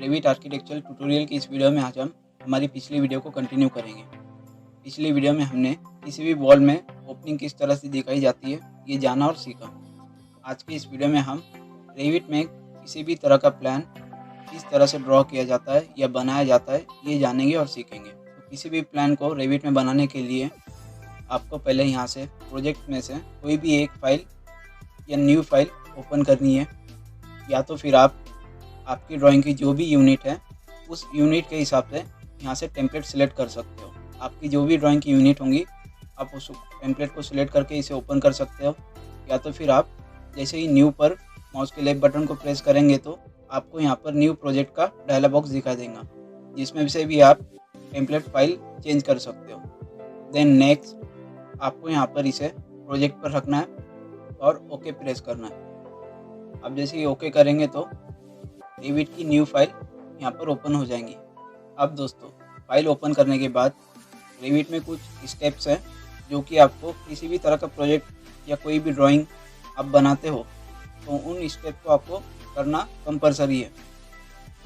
Revit architecture tutorial की इस video में आज हम हमारी पिछली वीडियो को कंटिन्यू करेंगे। पिछली वीडियो में हमने किसी भी वॉल में ओपनिंग किस तरह से दिखाई जाती है ये जाना और सीखा। आज की इस वीडियो में हम रेविट में किसी भी तरह का प्लान किस तरह से ड्रॉ किया जाता है या बनाया जाता है ये जानेंगे और सीखेंगे। तो किसी भी प्लान को रेविट में बनाने के लिए आपको पहले यहाँ से प्रोजेक्ट में से कोई भी एक फाइल या न्यू फाइल ओपन करनी है, या तो फिर आप आपकी ड्राइंग की जो भी यूनिट है उस यूनिट के हिसाब से यहाँ से टेम्पलेट सिलेक्ट कर सकते हो। आपकी जो भी ड्राइंग की यूनिट होंगी आप उस टेम्पलेट को सिलेक्ट करके इसे ओपन कर सकते हो, या तो फिर आप जैसे ही न्यू पर माउस के लेफ्ट बटन को प्रेस करेंगे तो आपको यहाँ पर न्यू प्रोजेक्ट का डायलॉग बॉक्स दिखाई देगा, जिसमें से भी आप टेम्पलेट फाइल चेंज कर सकते हो। देन नेक्स्ट आपको यहाँ पर इसे प्रोजेक्ट पर रखना है और ओके प्रेस करना है। अब जैसे ही ओके करेंगे तो रेविट की न्यू फाइल यहाँ पर ओपन हो जाएंगी। अब दोस्तों फाइल ओपन करने के बाद रेविट में कुछ स्टेप्स हैं जो कि आपको किसी भी तरह का प्रोजेक्ट या कोई भी ड्राइंग आप बनाते हो तो उन स्टेप को आपको करना कंपलसरी है।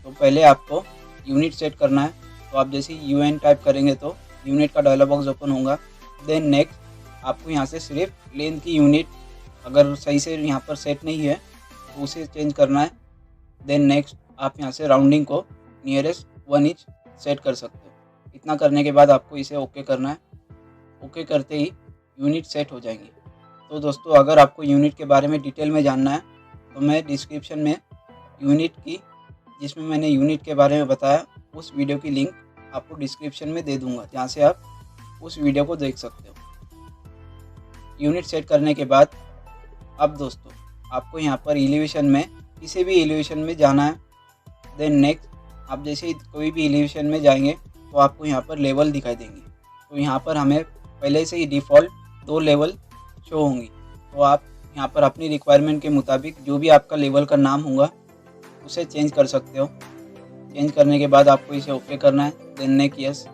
तो पहले आपको यूनिट सेट करना है, तो आप जैसे UN टाइप करेंगे तो यूनिट का डायलॉग बॉक्स ओपन होगा। देन नेक्स्ट आपको यहाँ से सिर्फ लेंथ की यूनिट अगर सही से यहाँ पर सेट नहीं है तो उसे चेंज करना है। देन नेक्स्ट आप यहाँ से राउंडिंग को नियरेस्ट 1 इंच सेट कर सकते हो। इतना करने के बाद आपको इसे ओके करना है। ओके करते ही यूनिट सेट हो जाएंगी। तो दोस्तों अगर आपको यूनिट के बारे में डिटेल में जानना है तो मैं डिस्क्रिप्शन में यूनिट की जिसमें मैंने यूनिट के बारे में बताया उस वीडियो की लिंक आपको डिस्क्रिप्शन में दे दूँगा, जहाँ से आप उस वीडियो को देख सकते हो। यूनिट सेट करने के बाद अब दोस्तों आपको यहाँ पर एलिवेशन में किसी भी एलिवेशन में जाना है। देन नेक्स्ट आप जैसे ही कोई भी एलिवेशन में जाएंगे तो आपको यहाँ पर लेवल दिखाई देंगे। तो यहाँ पर हमें पहले से ही डिफ़ॉल्ट 2 लेवल शो होंगी, तो आप यहाँ पर अपनी रिक्वायरमेंट के मुताबिक जो भी आपका लेवल का नाम होगा उसे चेंज कर सकते हो। चेंज करने के बाद आपको इसे ओके करना है। Then next yes.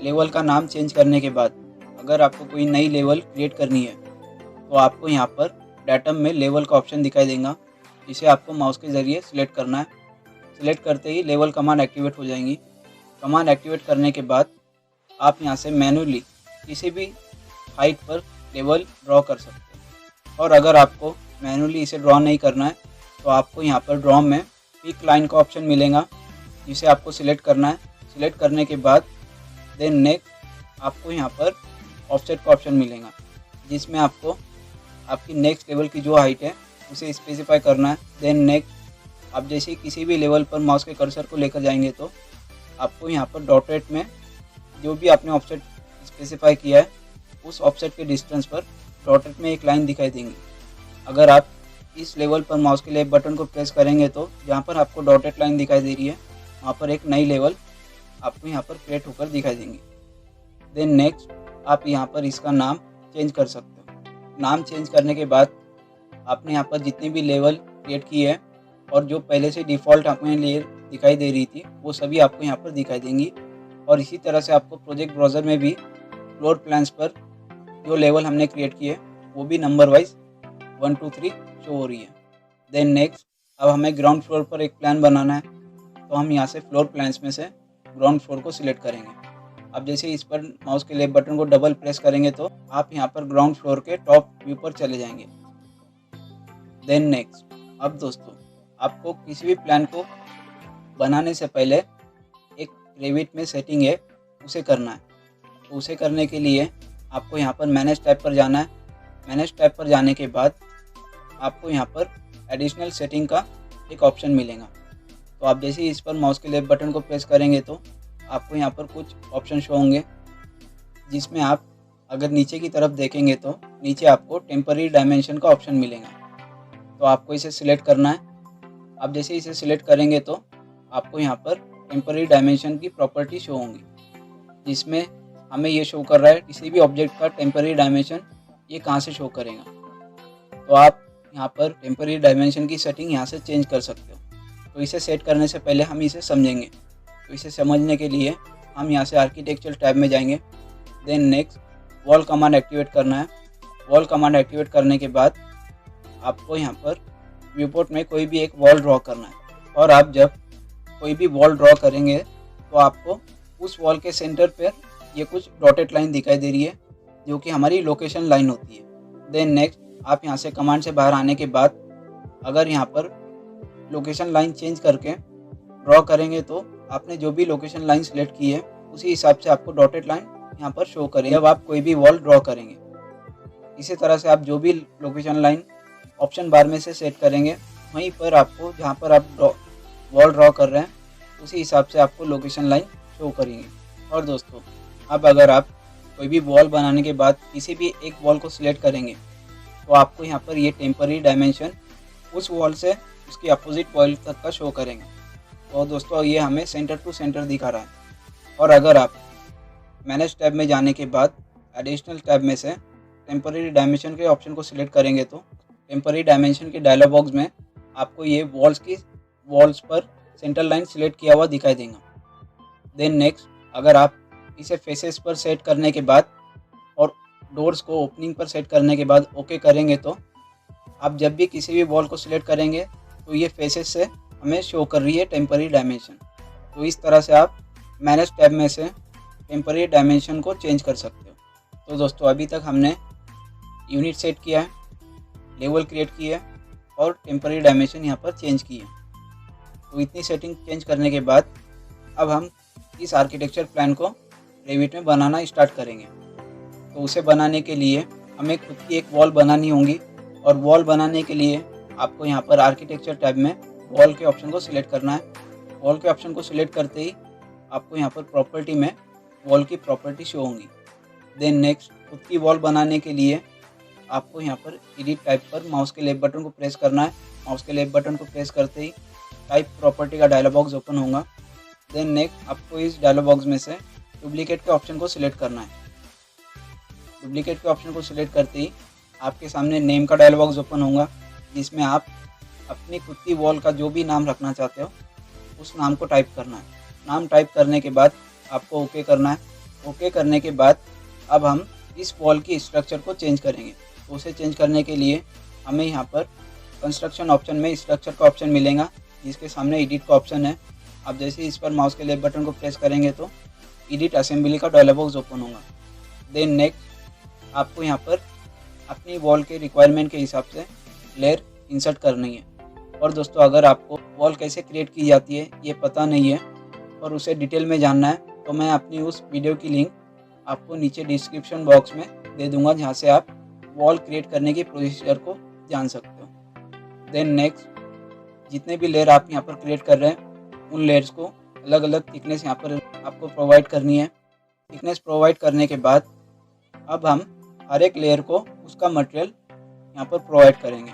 लेवल का नाम चेंज करने के बाद अगर आपको कोई नई लेवल क्रिएट करनी है तो आपको यहाँ पर डाटम में लेवल का ऑप्शन दिखाई देगा, जिसे आपको माउस के ज़रिए सिलेक्ट करना है। सिलेक्ट करते ही लेवल कमांड एक्टिवेट हो जाएंगी। कमांड एक्टिवेट करने के बाद आप यहाँ से मैन्युअली किसी भी हाइट पर लेवल ड्रॉ कर सकते हैं। और अगर आपको मैन्युअली इसे ड्रॉ नहीं करना है तो आपको यहाँ पर ड्रॉ में पिक लाइन का ऑप्शन मिलेगा, जिसे आपको सिलेक्ट करना है। सिलेक्ट करने के बाद देन नेक्स्ट आपको यहाँ पर ऑफसेट का ऑप्शन मिलेगा, जिसमें आपको आपकी नेक्स्ट लेवल की जो हाइट है उसे स्पेसिफाई करना है। देन नेक्स्ट आप जैसे किसी भी लेवल पर माउस के कर्सर को लेकर जाएंगे तो आपको यहाँ पर डॉटेड में जो भी आपने ऑफसेट स्पेसिफाई किया है उस ऑफसेट के डिस्टेंस पर डॉटेड में एक लाइन दिखाई देंगी। अगर आप इस लेवल पर माउस के लेफ्ट बटन को प्रेस करेंगे तो जहाँ पर आपको डॉटेड लाइन दिखाई दे रही है वहाँ पर एक नई लेवल आपको यहाँ पर क्रिएट होकर दिखाई देंगी। देन नेक्स्ट आप यहाँ पर इसका नाम चेंज कर सकते हो। नाम चेंज करने के बाद आपने यहाँ पर जितनी भी लेवल क्रिएट की है और जो पहले से डिफ़ॉल्ट आपने लेयर दिखाई दे रही थी वो सभी आपको यहाँ पर दिखाई देंगी। और इसी तरह से आपको प्रोजेक्ट ब्राउज़र में भी फ्लोर प्लान्स पर जो लेवल हमने क्रिएट किए वो भी नंबर वाइज 1 2 3 शो हो रही है। देन नेक्स्ट अब हमें ग्राउंड फ्लोर पर एक प्लान बनाना है, तो हम यहाँ से फ्लोर प्लान्स में से ग्राउंड फ्लोर को सिलेक्ट करेंगे। अब जैसे इस पर माउस के लेफ्ट बटन को डबल प्रेस करेंगे तो आप यहाँ पर ग्राउंड फ्लोर के टॉप व्यू पर चले जाएंगे। देन नेक्स्ट अब दोस्तों आपको किसी भी प्लान को बनाने से पहले एक रेविट में सेटिंग है उसे करना है। तो उसे करने के लिए आपको यहाँ पर मैनेज टैब पर जाना है। मैनेज टैब पर जाने के बाद आपको यहाँ पर एडिशनल सेटिंग का एक ऑप्शन मिलेगा। तो आप जैसे ही इस पर माउस के लेफ्ट बटन को प्रेस करेंगे तो आपको यहाँ पर कुछ ऑप्शन शो होंगे, जिसमें आप अगर नीचे की तरफ देखेंगे तो नीचे आपको टेम्पररी डायमेंशन का ऑप्शन मिलेगा। तो आपको इसे सिलेक्ट करना है। आप जैसे इसे सिलेक्ट करेंगे तो आपको यहाँ पर टेम्पररी डायमेंशन की प्रॉपर्टी शो होंगी, जिसमें हमें ये शो कर रहा है किसी भी ऑब्जेक्ट का टेम्पररी डायमेंशन ये कहाँ से शो करेगा। तो आप यहाँ पर टेम्पररी डायमेंशन की सेटिंग यहाँ से चेंज कर सकते हो। तो इसे सेट करने से पहले हम इसे समझेंगे। तो इसे समझने के लिए हम यहाँ से आर्किटेक्चर टैब में जाएंगे। Then next wall command activate करना है। वॉल कमांड एक्टिवेट करने के बाद आपको यहाँ पर व्यूपोर्ट में कोई भी एक वॉल ड्रॉ करना है। और आप जब कोई भी वॉल ड्रॉ करेंगे तो आपको उस वॉल के सेंटर पर ये कुछ डॉटेड लाइन दिखाई दे रही है जो कि हमारी लोकेशन लाइन होती है। देन नेक्स्ट आप यहाँ से कमांड से बाहर आने के बाद अगर यहाँ पर लोकेशन लाइन चेंज करके ड्रॉ करेंगे तो आपने जो भी लोकेशन लाइन सेलेक्ट की है उसी हिसाब से आपको डॉटेड लाइन यहाँ पर शो करेंगे जब आप कोई भी वॉल ड्रॉ करेंगे। इसी तरह से आप जो भी लोकेशन लाइन ऑप्शन बार में से सेट करेंगे वहीं पर आपको जहाँ पर आप वॉल ड्रॉ कर रहे हैं उसी हिसाब से आपको लोकेशन लाइन शो करेंगे। और दोस्तों अब अगर आप कोई भी वॉल बनाने के बाद किसी भी एक वॉल को सिलेक्ट करेंगे तो आपको यहाँ पर ये टेम्पररी डायमेंशन उस वॉल से उसकी अपोजिट वॉल तक का शो करेंगे। तो दोस्तों ये हमें सेंटर टू सेंटर दिखा रहा है। और अगर आप मैनेज टैब में जाने के बाद एडिशनल टैब में से टेम्पररी डायमेंशन के ऑप्शन को सिलेक्ट करेंगे तो टेम्पररी डायमेंशन के डायलॉग बॉक्स में आपको ये वॉल्स पर सेंटर लाइन सिलेक्ट किया हुआ दिखाई देगा। देन नेक्स्ट अगर आप इसे फेसेस पर सेट करने के बाद और डोर्स को ओपनिंग पर सेट करने के बाद ओके करेंगे तो आप जब भी किसी भी वॉल को सिलेक्ट करेंगे तो ये फेसेस से हमें शो कर रही है टेम्पररी डायमेंशन। तो इस तरह से आप मैनेज टैब में से टेम्पररी डायमेंशन को चेंज कर सकते हो। तो दोस्तों अभी तक हमने यूनिट सेट किया है, लेवल क्रिएट की है और टेम्पररी डायमेंशन यहाँ पर चेंज की है। तो इतनी सेटिंग चेंज करने के बाद अब हम इस आर्किटेक्चर प्लान को रेविट में बनाना स्टार्ट करेंगे। तो उसे बनाने के लिए हमें खुद की एक वॉल बनानी होगी और वॉल बनाने के लिए आपको यहाँ पर आर्किटेक्चर टैब में वॉल के ऑप्शन को सिलेक्ट करना है। वॉल के ऑप्शन को सिलेक्ट करते ही आपको यहाँ पर प्रॉपर्टी में वॉल की प्रॉपर्टी शो होंगी। देन नेक्स्ट खुद की वॉल बनाने के लिए आपको यहाँ पर एडिट टाइप पर माउस के लेफ्ट बटन को प्रेस करना है। माउस के लेफ्ट बटन को प्रेस करते ही टाइप प्रॉपर्टी का डायलॉग बॉक्स ओपन होगा। देन नेक्स्ट आपको इस डायलॉग बॉक्स में से डुप्लीकेट के ऑप्शन को सिलेक्ट करना है। डुप्लीकेट के ऑप्शन को सिलेक्ट करते ही आपके सामने नेम का डायलॉग बॉक्स ओपन होगा जिसमें आप अपनी खुद की वॉल का जो भी नाम रखना चाहते हो उस नाम को टाइप करना है। नाम टाइप करने के बाद आपको ओके करना है। ओके करने के बाद अब हम इस वॉल की स्ट्रक्चर को चेंज करेंगे। तो उसे चेंज करने के लिए हमें यहाँ पर कंस्ट्रक्शन ऑप्शन में स्ट्रक्चर का ऑप्शन मिलेगा जिसके सामने एडिट का ऑप्शन है। आप जैसे ही इस पर माउस के लेफ्ट बटन को प्रेस करेंगे तो एडिट असेंबली का डायलॉग बॉक्स ओपन होगा। देन नेक्स्ट आपको यहाँ पर अपनी वॉल के रिक्वायरमेंट के हिसाब से लेयर इंसर्ट करनी है। और दोस्तों अगर आपको वॉल कैसे क्रिएट की जाती है ये पता नहीं है और उसे डिटेल में जानना है तो मैं अपनी उस वीडियो की लिंक आपको नीचे डिस्क्रिप्शन बॉक्स में दे दूंगा जहाँ से आप वॉल क्रिएट करने की प्रोसीजर को जान सकते हो। देन नेक्स्ट जितने भी लेयर आप यहाँ पर क्रिएट कर रहे हैं उन लेयर्स को अलग अलग थिकनेस यहाँ पर आपको प्रोवाइड करनी है। थिकनेस प्रोवाइड करने के बाद अब हम हर एक लेयर को उसका मटेरियल यहाँ पर प्रोवाइड करेंगे।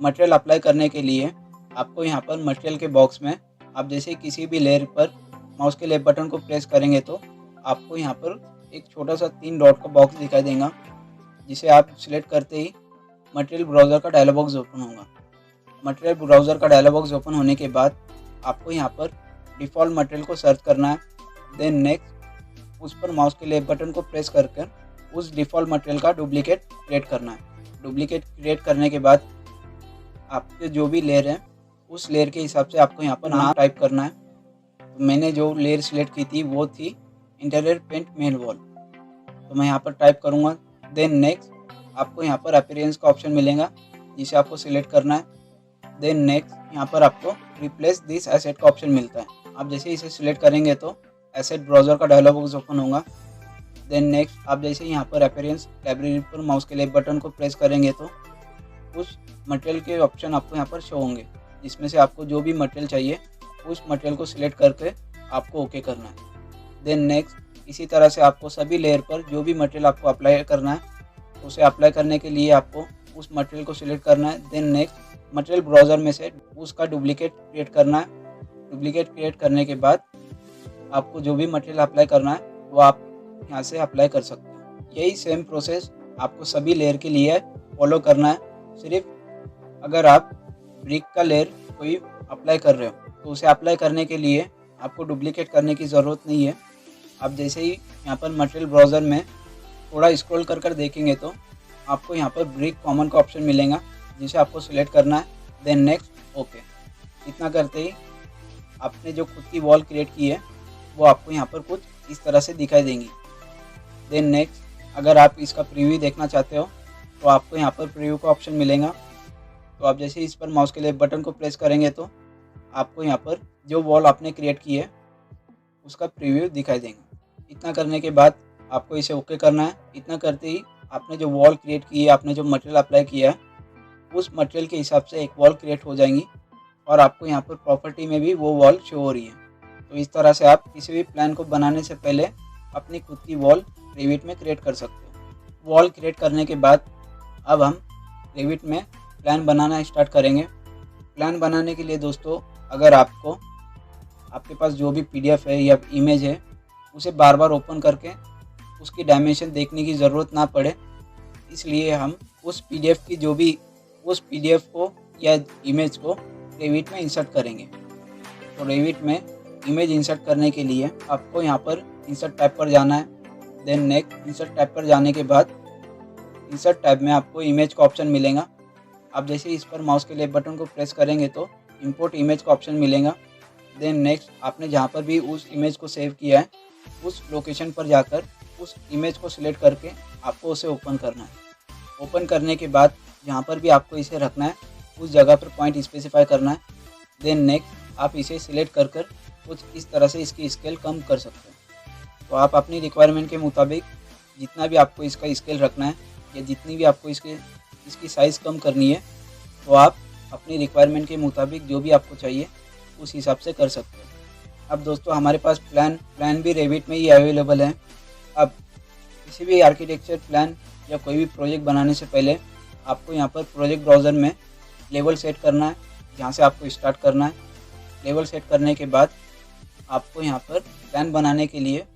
मटेरियल अप्लाई करने के लिए आपको यहाँ पर मटेरियल के बॉक्स में आप जैसे किसी भी लेयर पर माउस के लेफ्ट बटन को प्रेस करेंगे तो आपको यहाँ पर एक छोटा सा 3 डॉट का बॉक्स दिखाई देगा जिसे आप सिलेक्ट करते ही मटेरियल ब्राउज़र का डायलॉग बॉक्स ओपन होगा। मटेरियल ब्राउज़र का डायलॉग बॉक्स ओपन होने के बाद आपको यहाँ पर डिफ़ॉल्ट मटेरियल को सर्च करना है। देन नेक्स्ट उस पर माउस के लेफ्ट बटन को प्रेस करके उस डिफ़ॉल्ट मटेरियल का डुप्लीकेट क्रिएट करना है। डुप्लीकेट क्रिएट करने के बाद आपके जो भी लेयर है उस लेयर के हिसाब से आपको यहाँ पर नाम टाइप करना है। तो मैंने जो लेयर सिलेक्ट की थी वो थी इंटीरियर पेंट मेन वॉल, तो मैं यहाँ पर टाइप करूँगा। देन नेक्स्ट आपको यहाँ पर अपीयरेंस का ऑप्शन मिलेगा जिसे आपको सिलेक्ट करना है। देन नेक्स्ट यहाँ पर आपको रिप्लेस दिस एसेट का ऑप्शन मिलता है। आप जैसे इसे सिलेक्ट करेंगे तो एसेट ब्राउज़र का डायलॉग बॉक्स ओपन होगा। देन नेक्स्ट आप जैसे यहाँ पर अपीयरेंस लाइब्रेरी पर माउस के लेफ्ट बटन को प्रेस करेंगे तो उस मटेरियल के ऑप्शन आपको यहाँ पर शो होंगे जिसमें से आपको जो भी मटेरियल चाहिए उस मटेरियल को सिलेक्ट करके आपको ओके करना है। देन नेक्स्ट इसी तरह से आपको सभी लेयर पर जो भी मटेरियल आपको अप्लाई करना है उसे अप्लाई करने के लिए आपको उस मटेरियल को सिलेक्ट करना है। देन नेक्स्ट मटेरियल ब्राउज़र में से उसका डुप्लीकेट क्रिएट करना है। डुप्लीकेट क्रिएट करने के बाद आपको जो भी मटेरियल अप्लाई करना है वो आप यहाँ से अप्लाई कर सकते हैं। यही सेम प्रोसेस आपको सभी लेयर के लिए फॉलो करना है। सिर्फ अगर आप ब्रिक का लेयर कोई अप्लाई कर रहे हो तो उसे अप्लाई करने के लिए आपको डुप्लीकेट करने की ज़रूरत नहीं है। आप जैसे ही यहाँ पर मटेरियल ब्राउज़र में थोड़ा स्क्रॉल कर देखेंगे तो आपको यहाँ पर ब्रिक कॉमन का ऑप्शन मिलेगा जिसे आपको सिलेक्ट करना है। Then next okay. इतना करते ही आपने जो खुद की वॉल क्रिएट की है वो आपको यहाँ पर कुछ इस तरह से दिखाई देंगी। देन नेक्स्ट अगर आप इसका प्रीव्यू देखना चाहते हो तो आपको यहाँ पर प्रीव्यू का ऑप्शन मिलेगा। तो आप जैसे इस पर माउस के लेफ्ट बटन को प्रेस करेंगे तो आपको यहाँ पर जो वॉल आपने क्रिएट की है उसका प्रीव्यू दिखाई देगा। इतना करने के बाद आपको इसे ओके करना है। इतना करते ही आपने जो वॉल क्रिएट की है, आपने जो मटेरियल अप्लाई किया है उस मटेरियल के हिसाब से एक वॉल क्रिएट हो जाएंगी और आपको यहाँ पर प्रॉपर्टी में भी वो वॉल शो हो रही है। तो इस तरह से आप किसी भी प्लान को बनाने से पहले अपनी खुद की वॉल रेविट में क्रिएट कर सकते हो। वॉल क्रिएट करने के बाद अब हम रेविट में प्लान बनाना स्टार्ट करेंगे। प्लान बनाने के लिए दोस्तों अगर आपके पास जो भी पीडीएफ है या इमेज है उसे बार बार ओपन करके उसकी डायमेंशन देखने की ज़रूरत ना पड़े, इसलिए हम उस पीडीएफ को या इमेज को रेविट में इंसर्ट करेंगे। तो रेविट में इमेज इंसर्ट करने के लिए आपको यहाँ पर इंसर्ट टैब पर जाना है। देन नेक्स्ट इंसर्ट टैब पर जाने के बाद इंसर्ट टैब में आपको इमेज का ऑप्शन मिलेगा। आप जैसे इस पर माउस के लेफ्ट बटन को प्रेस करेंगे तो इंपोर्ट इमेज का ऑप्शन मिलेगा। देन नेक्स्ट आपने जहाँ पर भी उस इमेज को सेव किया है उस लोकेशन पर जाकर उस इमेज को सिलेक्ट करके आपको उसे ओपन करना है। ओपन करने के बाद जहाँ पर भी आपको इसे रखना है उस जगह पर पॉइंट स्पेसिफाई करना है। देन नेक्स्ट आप इसे सिलेक्ट कर कुछ इस तरह से इसकी स्केल कम कर सकते हैं। तो आप अपनी रिक्वायरमेंट के मुताबिक जितना भी आपको इसका स्केल रखना है या जितनी भी आपको इसकी साइज़ कम करनी है तो आप अपनी रिक्वायरमेंट के मुताबिक जो भी आपको चाहिए उस हिसाब से कर सकते हो। अब दोस्तों हमारे पास प्लान भी रेविट में ही अवेलेबल है। अब किसी भी आर्किटेक्चर प्लान या कोई भी प्रोजेक्ट बनाने से पहले आपको यहाँ पर प्रोजेक्ट ब्राउज़र में लेवल सेट करना है, जहाँ से आपको स्टार्ट करना है। लेवल सेट करने के बाद आपको यहाँ पर प्लान बनाने के लिए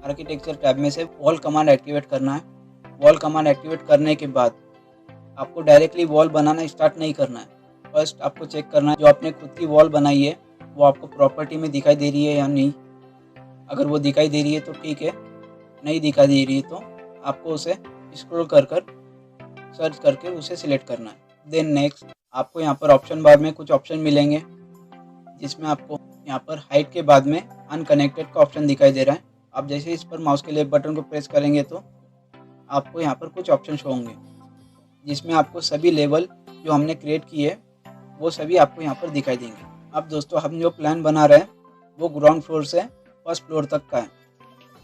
आर्किटेक्चर टैब में से वॉल कमांड एक्टिवेट करना है। वॉल कमांड एक्टिवेट करने के बाद आपको डायरेक्टली वॉल बनाना स्टार्ट नहीं करना है। फर्स्ट आपको चेक करना है जो आपने खुद की वॉल बनाई है वो आपको प्रॉपर्टी में दिखाई दे रही है या नहीं। अगर वो दिखाई दे रही है तो ठीक है, नहीं दिखाई दे रही है तो आपको उसे स्क्रॉल कर सर्च करके उसे सिलेक्ट करना है। देन नेक्स्ट आपको यहाँ पर ऑप्शन बार में कुछ ऑप्शन मिलेंगे जिसमें आपको यहाँ पर हाइट के बाद में अनकनेक्टेड का ऑप्शन दिखाई दे रहा है। आप जैसे इस पर माउस के लेफ्ट बटन को प्रेस करेंगे तो आपको यहाँ पर कुछ ऑप्शन शो होंगे जिसमें आपको सभी लेवल जो हमने क्रिएट किए है वो सभी आपको यहाँ पर दिखाई देंगे। अब दोस्तों हम जो प्लान बना रहे हैं वो ग्राउंड फ्लोर से फर्स्ट फ्लोर तक का है,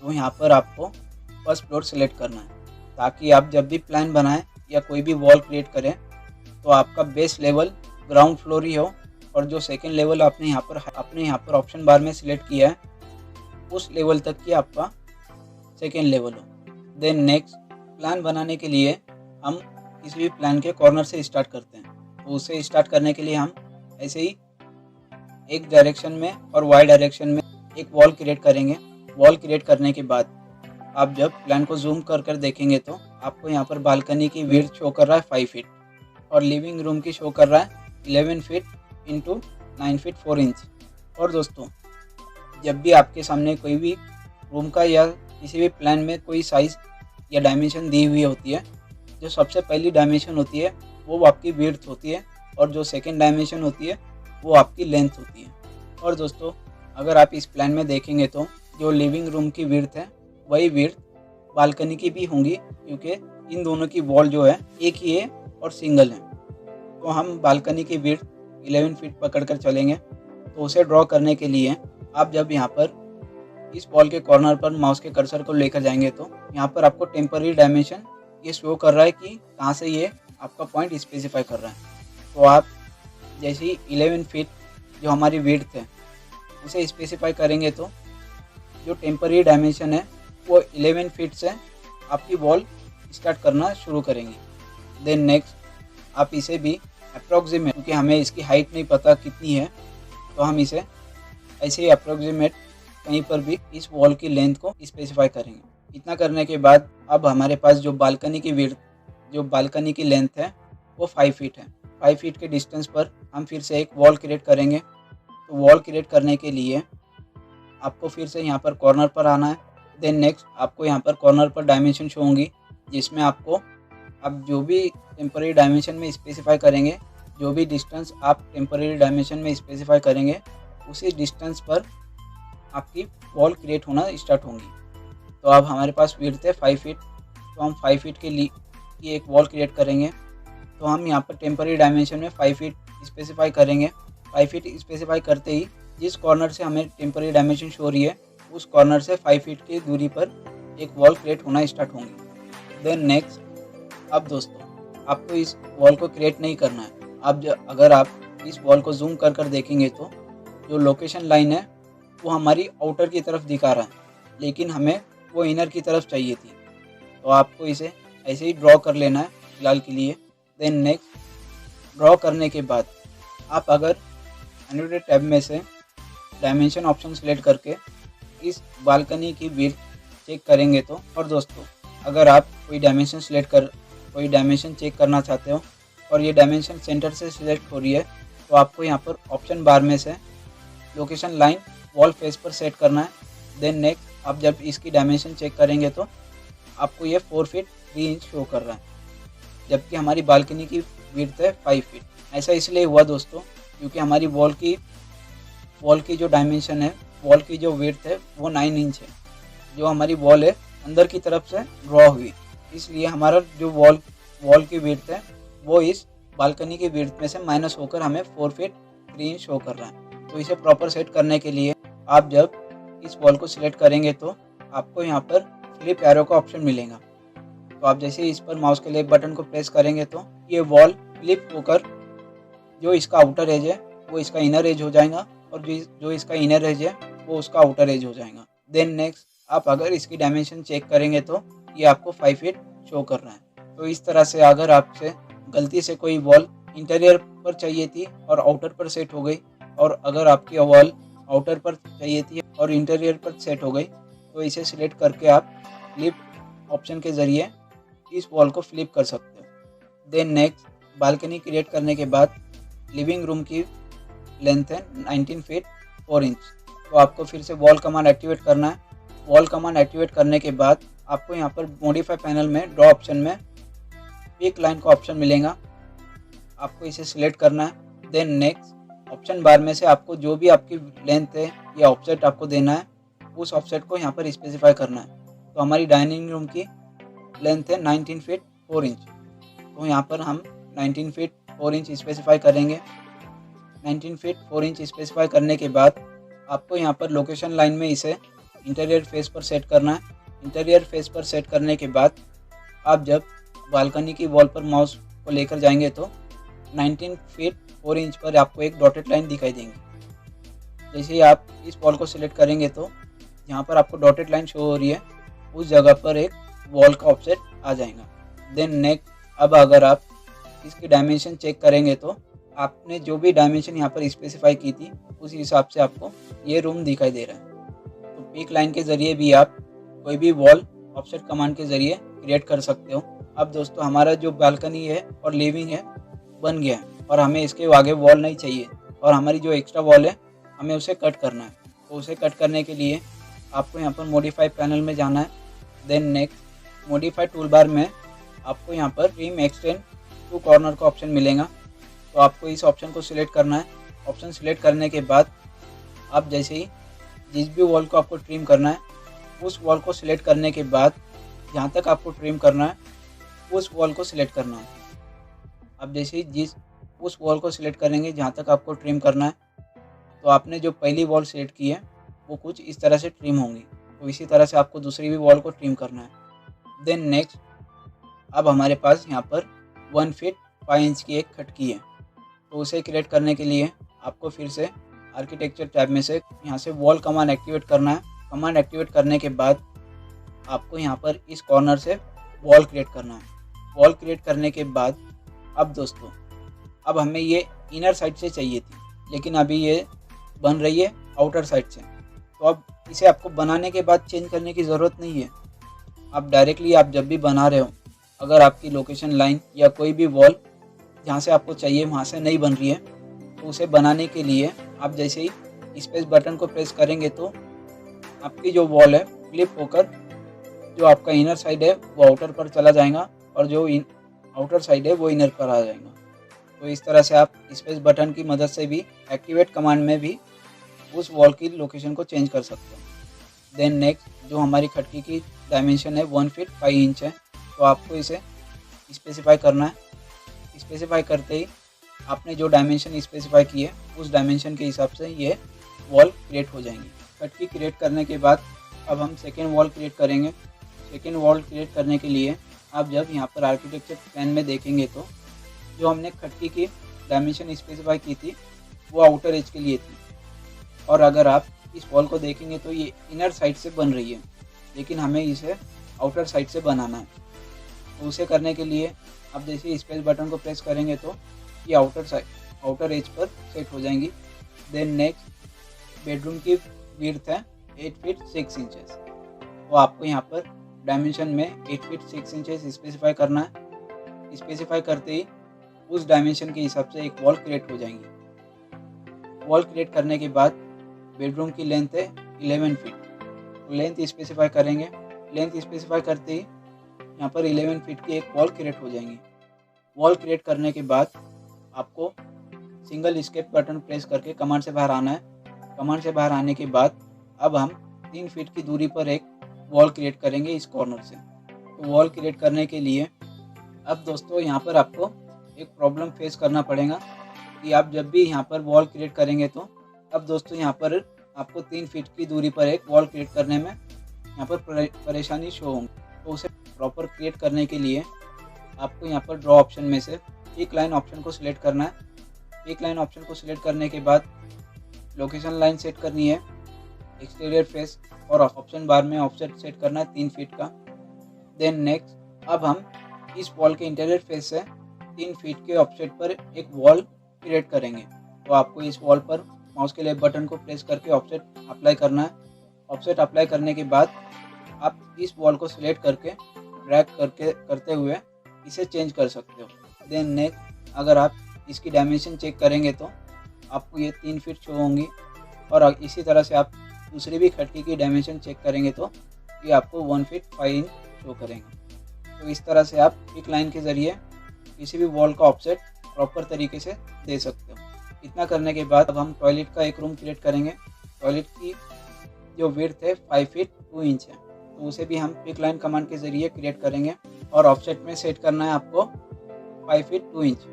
तो यहाँ पर आपको फर्स्ट फ्लोर सेलेक्ट करना है ताकि आप जब भी प्लान बनाएं या कोई भी वॉल क्रिएट करें तो आपका बेस लेवल ग्राउंड फ्लोर ही हो और जो सेकेंड लेवल आपने यहाँ पर ऑप्शन बार में सिलेक्ट किया है उस लेवल तक की आपका सेकेंड लेवल हो। देन नेक्स्ट प्लान बनाने के लिए हम किसी भी प्लान के कॉर्नर से स्टार्ट करते हैं। तो उसे स्टार्ट करने के लिए हम ऐसे ही एक डायरेक्शन में और वाई डायरेक्शन में एक वॉल क्रिएट करेंगे। वॉल क्रिएट करने के बाद आप जब प्लान को जूम कर देखेंगे तो आपको यहाँ पर बालकनी की विड्थ शो कर रहा है 5 फीट और लिविंग रूम की शो कर रहा है 11 फीट इंटू 9 फीट 4 इंच। और दोस्तों जब भी आपके सामने कोई भी रूम का या किसी भी प्लान में कोई साइज़ या डायमेंशन दी हुई होती है, जो सबसे पहली डायमेंशन होती है वो आपकी विड्थ होती है और जो सेकेंड डायमेंशन होती है वो आपकी लेंथ होती है। और दोस्तों अगर आप इस प्लान में देखेंगे तो जो लिविंग रूम की विड्थ है वही विड्थ बालकनी की भी होंगी, क्योंकि इन दोनों की वॉल जो है एक ही है और सिंगल है। तो हम बालकनी की विड्थ 11 फीट पकड़ कर चलेंगे। तो उसे ड्रॉ करने के लिए आप जब यहाँ पर इस वॉल के कॉर्नर पर माउस के कर्सर को लेकर जाएंगे तो यहाँ पर आपको टेम्पररी डायमेंशन ये शो कर रहा है कि कहाँ से ये आपका पॉइंट स्पेसिफाई कर रहा है। तो आप जैसे ही 11 फीट जो हमारी विड्थ है उसे स्पेसिफाई करेंगे तो जो टेम्पररी डायमेंशन है वो 11 फीट से आपकी वॉल स्टार्ट करना शुरू करेंगे। देन नेक्स्ट आप इसे भी अप्रॉक्सीमेट, क्योंकि हमें इसकी हाइट नहीं पता कितनी है तो हम इसे ऐसे ही अप्रॉक्सीमेट कहीं पर भी इस वॉल की लेंथ को स्पेसिफाई करेंगे। इतना करने के बाद अब हमारे पास जो बालकनी की विड्थ, जो बालकनी की लेंथ है वो 5 फीट है। 5 फीट के डिस्टेंस पर हम फिर से एक वॉल क्रिएट करेंगे। तो वॉल क्रिएट करने के लिए आपको फिर से यहाँ पर कॉर्नर पर आना है। देन नेक्स्ट आपको यहाँ पर कॉर्नर पर डायमेंशन शो होंगी जिसमें आपको अब जो भी टेम्पररी डायमेंशन में स्पेसिफाई करेंगे, जो भी डिस्टेंस आप टेम्पररी डायमेंशन में स्पेसिफाई करेंगे उसी डिस्टेंस पर आपकी वॉल क्रिएट होना स्टार्ट होंगी। तो अब हमारे पास विड्थ है 5 फीट, तो हम 5 फीट के लिए की एक वॉल क्रिएट करेंगे। तो हम यहाँ पर टेम्पररी डायमेंशन में 5 फीट स्पेसिफाई करेंगे। 5 फीट स्पेसिफाई करते ही जिस कॉर्नर से हमें टेम्पररी डायमेंशन शो हो रही है उस कॉर्नर से 5 फीट की दूरी पर एक वॉल क्रिएट होना स्टार्ट होंगी। देन नेक्स्ट, अब दोस्तों आपको इस वॉल को क्रिएट नहीं करना है। अब अगर आप इस वॉल को जूम कर देखेंगे तो जो लोकेशन लाइन है वो हमारी आउटर की तरफ दिखा रहा है, लेकिन हमें वो इनर की तरफ चाहिए थी। तो आपको इसे ऐसे ही ड्रॉ कर लेना है फिलहाल के लिए। देन नेक्स्ट, ड्रॉ करने के बाद आप अगर एनोटेट टैब में से डायमेंशन ऑप्शन सेलेक्ट करके इस बालकनी की विड्थ चेक करेंगे तो, और दोस्तों अगर आप कोई डायमेंशन चेक करना चाहते हो और ये डायमेंशन सेंटर से सिलेक्ट हो रही है तो आपको यहाँ पर ऑप्शन बार में से लोकेशन लाइन वॉल फेस पर सेट करना है। देन नेक्स्ट, आप जब इसकी डायमेंशन चेक करेंगे तो आपको ये 4 फीट 3 इंच शो कर रहा है, जबकि हमारी बालकनी की विड्थ है 5 फीट। ऐसा इसलिए हुआ दोस्तों क्योंकि हमारी वॉल की जो डायमेंशन है, वॉल की जो विड्थ है वो 9 इंच है। जो हमारी वॉल है अंदर की तरफ से ड्रॉ हुई, इसलिए हमारा जो वॉल की विड्थ है वो इस बालकनी की विड्थ में से माइनस होकर हमें 4 फीट 3 इंच शो कर रहा है। तो इसे प्रॉपर सेट करने के लिए आप जब इस वॉल को सिलेक्ट करेंगे तो आपको यहाँ पर फ्लिप एरो का ऑप्शन मिलेगा। तो आप जैसे इस पर माउस के लेफ्ट बटन को प्रेस करेंगे तो ये वॉल फ्लिप होकर जो इसका आउटर एज है वो इसका इनर एज हो जाएगा और जो इसका इनर एज है वो उसका आउटर एज हो जाएगा। देन नेक्स्ट, आप अगर इसकी डायमेंशन चेक करेंगे तो ये आपको 5 फीट शो कर रहा है। तो इस तरह से अगर आपसे गलती से कोई वॉल इंटीरियर पर चाहिए थी और आउटर पर सेट हो गई, और अगर आपकी वॉल आउटर पर चाहिए थी और इंटीरियर पर सेट हो गई, तो इसे सिलेक्ट करके आप फ्लिप ऑप्शन के ज़रिए इस वॉल को फ्लिप कर सकते हो। देन नेक्स्ट, बालकनी क्रिएट करने के बाद लिविंग रूम की लेंथ है 19 फीट 4 इंच। तो आपको फिर से वॉल कमांड एक्टिवेट करना है। वॉल कमांड एक्टिवेट करने के बाद आपको यहाँ पर मॉडिफाई पैनल में ड्रॉ ऑप्शन में पिक लाइन का ऑप्शन मिलेगा, आपको इसे सिलेक्ट करना है। देन नेक्स्ट, ऑप्शन बार में से आपको जो भी आपकी लेंथ है या ऑफसेट आपको देना है उस ऑफसेट को यहाँ पर स्पेसिफाई करना है। तो हमारी डाइनिंग रूम की लेंथ है 19 फीट 4 इंच, तो यहाँ पर हम 19 फीट 4 इंच स्पेसिफाई करेंगे। 19 फीट 4 इंच स्पेसिफाई करने के बाद आपको यहाँ पर लोकेशन लाइन में इसे इंटीरियर फेस पर सेट करना है। इंटीरियर फेस पर सेट करने के बाद आप जब बालकनी की वॉल पर माउस को लेकर जाएंगे तो 19 फीट 4 इंच पर आपको एक डॉटेड लाइन दिखाई देंगी। जैसे ही आप इस वॉल को सिलेक्ट करेंगे तो जहाँ पर आपको डॉटेड लाइन शो हो रही है उस जगह पर एक वॉल का ऑफसेट आ जाएगा। देन नेक्स्ट, अब अगर आप इसकी डायमेंशन चेक करेंगे तो आपने जो भी डायमेंशन यहाँ पर स्पेसिफाई की थी उस हिसाब से आपको ये रूम दिखाई दे रहा है। तो पिक लाइन के ज़रिए भी आप कोई भी वॉल ऑफसेट कमांड के ज़रिए क्रिएट कर सकते हो। अब दोस्तों हमारा जो बालकनी है और लिविंग है बन गया है और हमें इसके आगे वॉल नहीं चाहिए और हमारी जो एक्स्ट्रा वॉल है हमें उसे कट करना है। तो उसे कट करने के लिए आपको यहाँ पर मॉडिफाई पैनल में जाना है। Then next, modify tool bar में आपको यहाँ पर ट्रिम एक्सटेंड टू कॉर्नर का ऑप्शन मिलेगा। तो आपको इस ऑप्शन को सिलेक्ट करना है। ऑप्शन सिलेक्ट करने के बाद आप जैसे ही जिस भी वॉल को आपको ट्रिम करना है उस वॉल को सिलेक्ट करने के बाद जहाँ तक आपको ट्रिम करना है उस वॉल को सिलेक्ट करना है। अब जैसे ही उस वॉल को सिलेक्ट करेंगे जहाँ तक आपको ट्रिम करना है, तो आपने जो पहली वॉल सेलेक्ट की है वो कुछ इस तरह से ट्रिम होंगी। तो इसी तरह से आपको दूसरी भी वॉल को ट्रिम करना है। देन नेक्स्ट, अब हमारे पास यहाँ पर 1 फीट 5 इंच की एक खटकी है। तो उसे क्रिएट करने के लिए आपको फिर से आर्किटेक्चर टैब में से यहाँ से वॉल कमांड एक्टिवेट करना है। कमांड एक्टिवेट करने के बाद आपको यहाँ पर इस कॉर्नर से वॉल क्रिएट करना है। वॉल क्रिएट करने के बाद अब दोस्तों अब हमें ये इनर साइड से चाहिए थी, लेकिन अभी ये बन रही है आउटर साइड से। तो अब इसे आपको बनाने के बाद चेंज करने की ज़रूरत नहीं है। आप डायरेक्टली आप जब भी बना रहे हो, अगर आपकी लोकेशन लाइन या कोई भी वॉल जहाँ से आपको चाहिए वहाँ से नहीं बन रही है, तो उसे बनाने के लिए आप जैसे ही स्पेस बटन को प्रेस करेंगे तो आपकी जो वॉल है फ्लिप होकर जो आपका इनर साइड है वो आउटर पर चला जाएगा और जो आउटर साइड है वो इनर पर आ जाएगा। तो इस तरह से आप स्पेस बटन की मदद से भी एक्टिवेट कमांड में भी उस वॉल की लोकेशन को चेंज कर सकते हो। देन नेक्स्ट जो हमारी खिड़की की डायमेंशन है 1 फीट 5 इंच है, तो आपको इसे स्पेसिफाई करना है। स्पेसिफाई करते ही आपने जो डायमेंशन स्पेसिफाई की है उस डायमेंशन के हिसाब से ये वॉल क्रिएट हो जाएंगी। खिड़की क्रिएट करने के बाद अब हम सेकेंड वॉल क्रिएट करेंगे। सेकेंड वॉल क्रिएट करने के लिए आप जब यहाँ पर आर्किटेक्चर प्लान में देखेंगे तो जो हमने खिड़की की डायमेंशन स्पेसिफाई की थी वो आउटर एज के लिए थी, और अगर आप इस वॉल को देखेंगे तो ये इनर साइड से बन रही है, लेकिन हमें इसे आउटर साइड से बनाना है। तो उसे करने के लिए आप जैसे स्पेस बटन को प्रेस करेंगे तो ये आउटर एज पर सेट हो जाएंगी। देन नेक्स्ट बेडरूम की विड्थ है 8 फीट 6 इंचेस, तो आपको यहाँ पर डायमेंशन में 8 फीट 6 इंचेस स्पेसिफाई करना है। स्पेसिफाई करते ही उस डायमेंशन के हिसाब से एक वॉल क्रिएट हो जाएंगी। वॉल क्रिएट करने के बाद बेडरूम की लेंथ है 11 फीट, तो लेंथ स्पेसिफाई करेंगे। लेंथ स्पेसिफाई करते ही यहाँ पर 11 फीट की एक वॉल क्रिएट हो जाएंगी। वॉल क्रिएट करने के बाद आपको सिंगल एस्केप बटन प्रेस करके कमांड से बाहर आना है। कमांड से बाहर आने के बाद अब हम 3 फीट की दूरी पर एक वॉल क्रिएट करेंगे इस कॉर्नर से। तो वॉल क्रिएट करने के लिए अब दोस्तों यहाँ पर आपको एक प्रॉब्लम फेस करना पड़ेगा कि आप जब भी यहाँ पर वॉल क्रिएट करेंगे तो अब दोस्तों यहाँ पर आपको 3 फीट की दूरी पर एक वॉल क्रिएट करने में यहाँ पर परेशानी शो होंगी। तो उसे प्रॉपर क्रिएट करने के लिए आपको यहाँ पर ड्रॉ ऑप्शन में से एक लाइन ऑप्शन को सिलेक्ट करना है। एक लाइन ऑप्शन को सिलेक्ट करने के बाद लोकेशन लाइन सेट करनी है, एक्सटीरियर फेस, और ऑप्शन बार में ऑफसेट सेट करना है 3 फीट का। देन नेक्स्ट अब हम इस वॉल के इंटीरियर फेस से 3 फीट के ऑफसेट पर एक वॉल क्रिएट करेंगे। तो आपको इस वॉल पर माउस के लेफ्ट बटन को प्रेस करके ऑफसेट अप्लाई करना है। ऑफसेट अप्लाई करने के बाद आप इस वॉल को सिलेक्ट करके ड्रैग करते हुए इसे चेंज कर सकते हो। देन नेक्स्ट अगर आप इसकी डायमेंशन चेक करेंगे तो आपको ये 3 फीट शो होंगी, और इसी तरह से आप दूसरी भी खिड़की की डायमेंशन चेक करेंगे तो ये आपको 1 फीट 5 इंच शो करेंगे। तो इस तरह से आप एक लाइन के ज़रिए किसी भी वॉल का ऑफसेट प्रॉपर तरीके से दे सकते हो। इतना करने के बाद अब हम टॉयलेट का एक रूम क्रिएट करेंगे। टॉयलेट की जो विड्थ है 5 फीट 2 इंच है, तो उसे भी हम पिक लाइन कमांड के ज़रिए क्रिएट करेंगे, और ऑफसेट में सेट करना है आपको 5 feet 2 inch.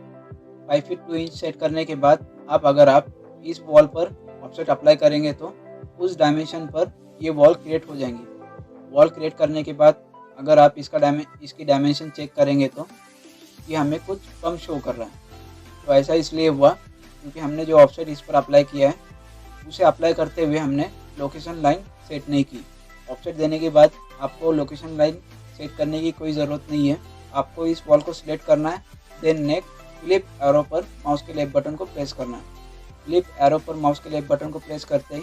5 feet 2 inch set करने के बाद अगर आप इस वॉल पर ऑफसेट अप्लाई करेंगे तो उस डायमेंशन पर ये वॉल क्रिएट हो जाएंगी। वॉल क्रिएट करने के बाद अगर आप इसकी डायमेंशन चेक करेंगे तो ये हमें कुछ कम शो कर रहा है। तो ऐसा इसलिए हुआ क्योंकि हमने जो ऑफसेट इस पर अप्लाई किया है उसे अप्लाई करते हुए हमने लोकेशन लाइन सेट नहीं की। ऑफसेट देने के बाद आपको लोकेशन लाइन सेट करने की कोई ज़रूरत नहीं है। आपको इस वॉल को सिलेक्ट करना है। देन नेक्स्ट फ्लिप एरो पर माउस के लेफ्ट बटन को प्रेस करना है। फ्लिप एरो पर माउस के लेफ्ट बटन को प्रेस करते ही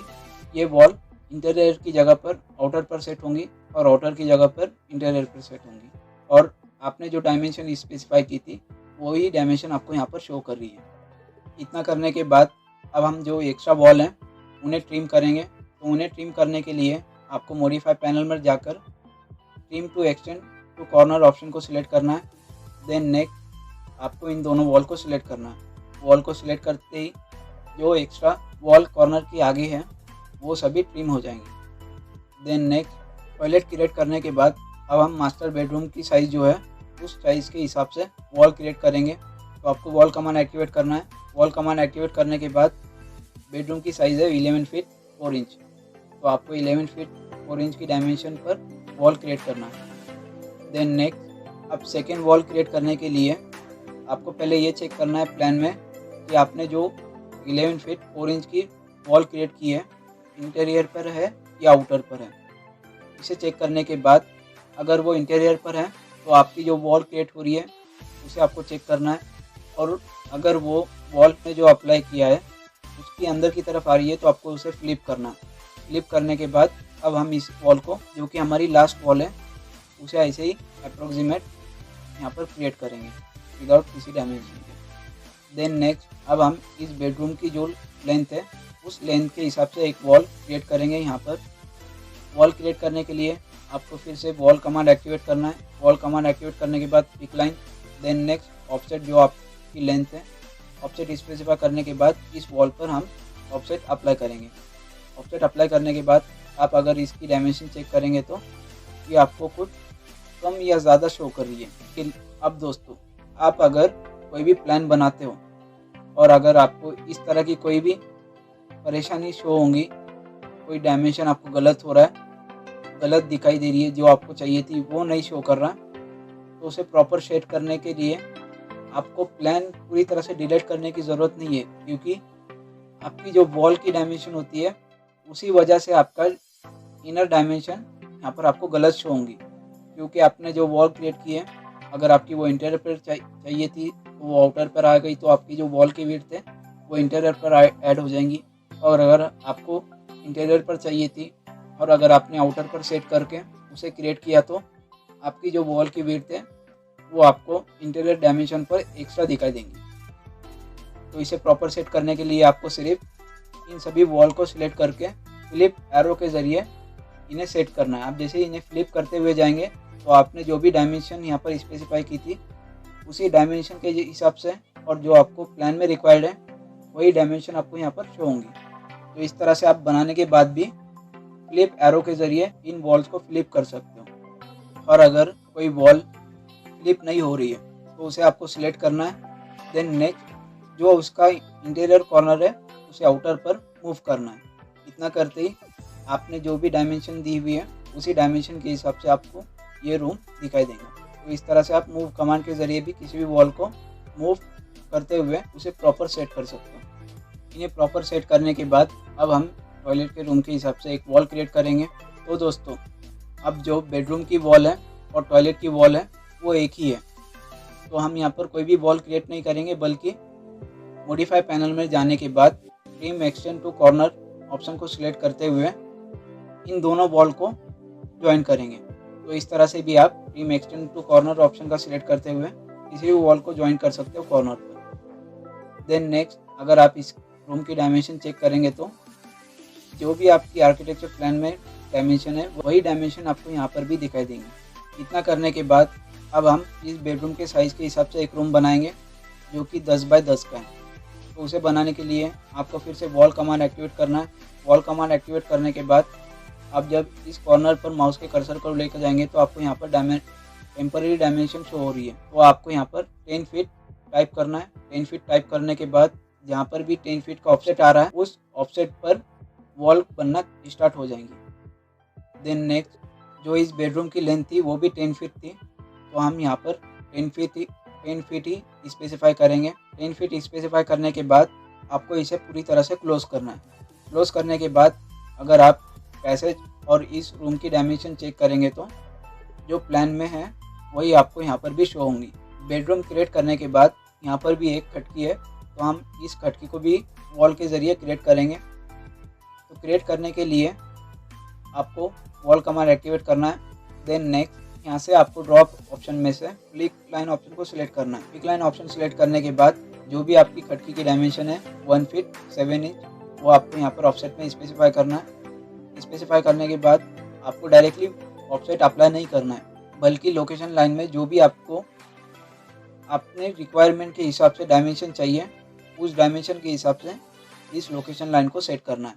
ये वॉल इंटीरियर की जगह पर आउटर पर सेट होंगी, और आउटर की जगह पर इंटीरियर पर सेट होंगी, और आपने जो डायमेंशन स्पेसिफाई की थी वही डायमेंशन आपको यहाँ पर शो कर रही है। इतना करने के बाद अब हम जो एक्स्ट्रा वॉल हैं उन्हें ट्रिम करेंगे। तो उन्हें ट्रिम करने के लिए आपको मॉडिफाई पैनल में जाकर trim to extend to corner option को सिलेक्ट करना है। देन नेक्स्ट आपको इन दोनों वॉल को सिलेक्ट करना है। वॉल को सिलेक्ट करते ही जो एक्स्ट्रा वॉल कॉर्नर की आगे है वो सभी ट्रिम हो जाएंगे। देन नेक्स्ट टॉयलेट क्रिएट करने के बाद अब हम मास्टर बेडरूम की साइज़ जो है उस साइज़ के हिसाब से वॉल क्रिएट करेंगे। तो आपको वॉल कमांड एक्टिवेट करना है। वॉल कमांड एक्टिवेट करने के बाद बेडरूम की साइज़ है 11 फीट 4 इंच, तो आपको 11 फीट 4 इंच की डायमेंशन पर वॉल क्रिएट करना है। देन नेक्स्ट अब सेकेंड वॉल क्रिएट करने के लिए आपको पहले ये चेक करना है प्लान में कि आपने जो 11 फीट 4 इंच की वॉल क्रिएट की है इंटीरियर पर है या आउटर पर है। इसे चेक करने के बाद अगर वो इंटीरियर पर है तो आपकी जो वॉल क्रिएट हो रही है उसे आपको चेक करना है, और अगर वो वॉल में जो अप्लाई किया है उसकी अंदर की तरफ आ रही है तो आपको उसे फ्लिप करना है। फ्लिप करने के बाद अब हम इस वॉल को, जो कि हमारी लास्ट वॉल है, उसे ऐसे ही अप्रोक्सीमेट यहाँ पर क्रिएट करेंगे विदाउट किसी डायमेंशन के। देन नेक्स्ट अब हम इस बेडरूम की जो लेंथ है उस लेंथ के हिसाब से एक वॉल क्रिएट करेंगे। यहाँ पर वॉल क्रिएट करने के लिए आपको फिर से वॉल कमांड एक्टिवेट करना है। वॉल कमांड एक्टिवेट करने के बाद pick line, then next offset जो आपकी लेंथ है, ऑफसेट स्पेसिफाई करने के बाद इस वॉल पर हम ऑफसेट अप्लाई करेंगे। ऑफसेट अप्लाई करने के बाद आप अगर इसकी डायमेंशन चेक करेंगे तो ये आपको कुछ कम या ज़्यादा शो कर रही है। लेकिन अब दोस्तों, आप अगर कोई भी प्लान बनाते हो और अगर आपको इस तरह की कोई भी परेशानी शो होंगी, कोई डायमेंशन आपको गलत हो रहा है, गलत दिखाई दे रही है, जो आपको चाहिए थी वो नहीं शो कर रहा, तो उसे प्रॉपर सेट करने के लिए आपको प्लान पूरी तरह से डिलीट करने की ज़रूरत नहीं है, क्योंकि आपकी जो वॉल की डायमेंशन होती है उसी वजह से आपका इनर डायमेंशन यहाँ पर आपको गलत शो होंगी। क्योंकि आपने जो वॉल क्रिएट की है, अगर आपकी वो इंटीरियर पर चाहिए थी तो वो आउटर पर आ गई, तो आपकी जो वॉल की विड्थ है वो इंटीरियर पर ऐड हो जाएंगी। और अगर आपको इंटीरियर पर चाहिए थी और अगर आपने आउटर पर सेट करके उसे क्रिएट किया, तो आपकी जो वॉल की विड्थ है वो आपको इंटीरियर डायमेंशन पर एक्स्ट्रा दिखाई देंगी। तो इसे प्रॉपर सेट करने के लिए आपको सिर्फ इन सभी वॉल को सिलेक्ट करके फ्लिप एरो के ज़रिए इन्हें सेट करना है। आप जैसे इन्हें फ्लिप करते हुए जाएंगे तो आपने जो भी डायमेंशन यहाँ पर स्पेसिफाई की थी उसी डायमेंशन के हिसाब से और जो आपको प्लान में रिक्वायर्ड है वही डायमेंशन आपको यहाँ पर शो होंगी। तो इस तरह से आप बनाने के बाद भी फ्लिप एरो के ज़रिए इन वॉल्स को फ्लिप कर सकते हो। और अगर कोई वॉल फ्लिप नहीं हो रही है तो उसे आपको सिलेक्ट करना है। देन नेक्स्ट जो उसका इंटीरियर कॉर्नर है उसे आउटर पर मूव करना है। इतना करते ही आपने जो भी डायमेंशन दी हुई है उसी डायमेंशन के हिसाब से आपको ये रूम दिखाई देगा। तो इस तरह से आप मूव कमांड के ज़रिए भी किसी भी वॉल को मूव करते हुए उसे प्रॉपर सेट कर सकते हो। इन्हें प्रॉपर सेट करने के बाद अब हम टॉयलेट के रूम के हिसाब से एक वॉल क्रिएट करेंगे। तो दोस्तों, अब जो बेडरूम की वॉल है और टॉयलेट की वॉल है वो एक ही है, तो हम यहाँ पर कोई भी वॉल क्रिएट नहीं करेंगे, बल्कि मॉडिफाई पैनल में जाने के बाद trim extend to corner option को सिलेक्ट करते हुए इन दोनों वॉल को ज्वाइन करेंगे। तो इस तरह से भी आप trim extend to corner option का सिलेक्ट करते हुए किसी भी वॉल को ज्वाइन कर सकते हो कॉर्नर पर। देन नेक्स्ट अगर आप इस रूम की डायमेंशन चेक करेंगे तो जो भी आपकी आर्किटेक्चर प्लान में डायमेंशन है वही डायमेंशन आपको यहाँ पर भी दिखाई देंगे। इतना करने के बाद अब हम इस बेडरूम के साइज़ के हिसाब से एक रूम बनाएंगे जो कि 10 बाय 10 का है। तो उसे बनाने के लिए आपको फिर से वॉल कमांड एक्टिवेट करना है। वॉल कमांड एक्टिवेट करने के बाद आप जब इस कॉर्नर पर माउस के कर्सर को लेकर जाएंगे तो आपको यहाँ पर टेम्पररी डायमेंशन शो हो रही है। तो आपको यहाँ पर 10 फीट टाइप करना है। 10 फीट टाइप करने के बाद जहाँ पर भी 10 फीट का ऑफसेट आ रहा है उस ऑफसेट पर वॉल बनना स्टार्ट हो जाएंगी। देन नेक्स्ट जो इस बेडरूम की लेंथ थी वो भी 10 फीट थी, तो हम यहाँ पर 10 फीट ही स्पेसिफाई करेंगे। 10 फीट स्पेसिफाई करने के बाद आपको इसे पूरी तरह से क्लोज करना है। क्लोज करने के बाद अगर आप पैसेज और इस रूम की डायमेंशन चेक करेंगे तो जो प्लान में है वही आपको यहाँ पर भी शो होंगी। बेडरूम क्रिएट करने के बाद यहाँ पर भी एक खिड़की है, तो हम इस खिड़की को भी वॉल के ज़रिए क्रिएट करेंगे। तो क्रिएट करने के लिए आपको वॉल कमांड एक्टिवेट करना है। देन नेक्स्ट यहाँ से आपको ड्रॉप ऑप्शन में से क्लिक लाइन ऑप्शन को सिलेक्ट करना है। क्लिक लाइन ऑप्शन सिलेक्ट करने के बाद जो भी आपकी खिड़की की डायमेंशन है 1 फीट 7 इंच वो आपको यहाँ पर ऑफसेट में स्पेसिफाई करना है। स्पेसिफाई करने के बाद आपको डायरेक्टली ऑफसेट अप्लाई नहीं करना है, बल्कि लोकेशन लाइन में जो भी आपको अपने रिक्वायरमेंट के हिसाब से डायमेंशन चाहिए उस डायमेंशन के हिसाब से इस लोकेशन लाइन को सेट करना है।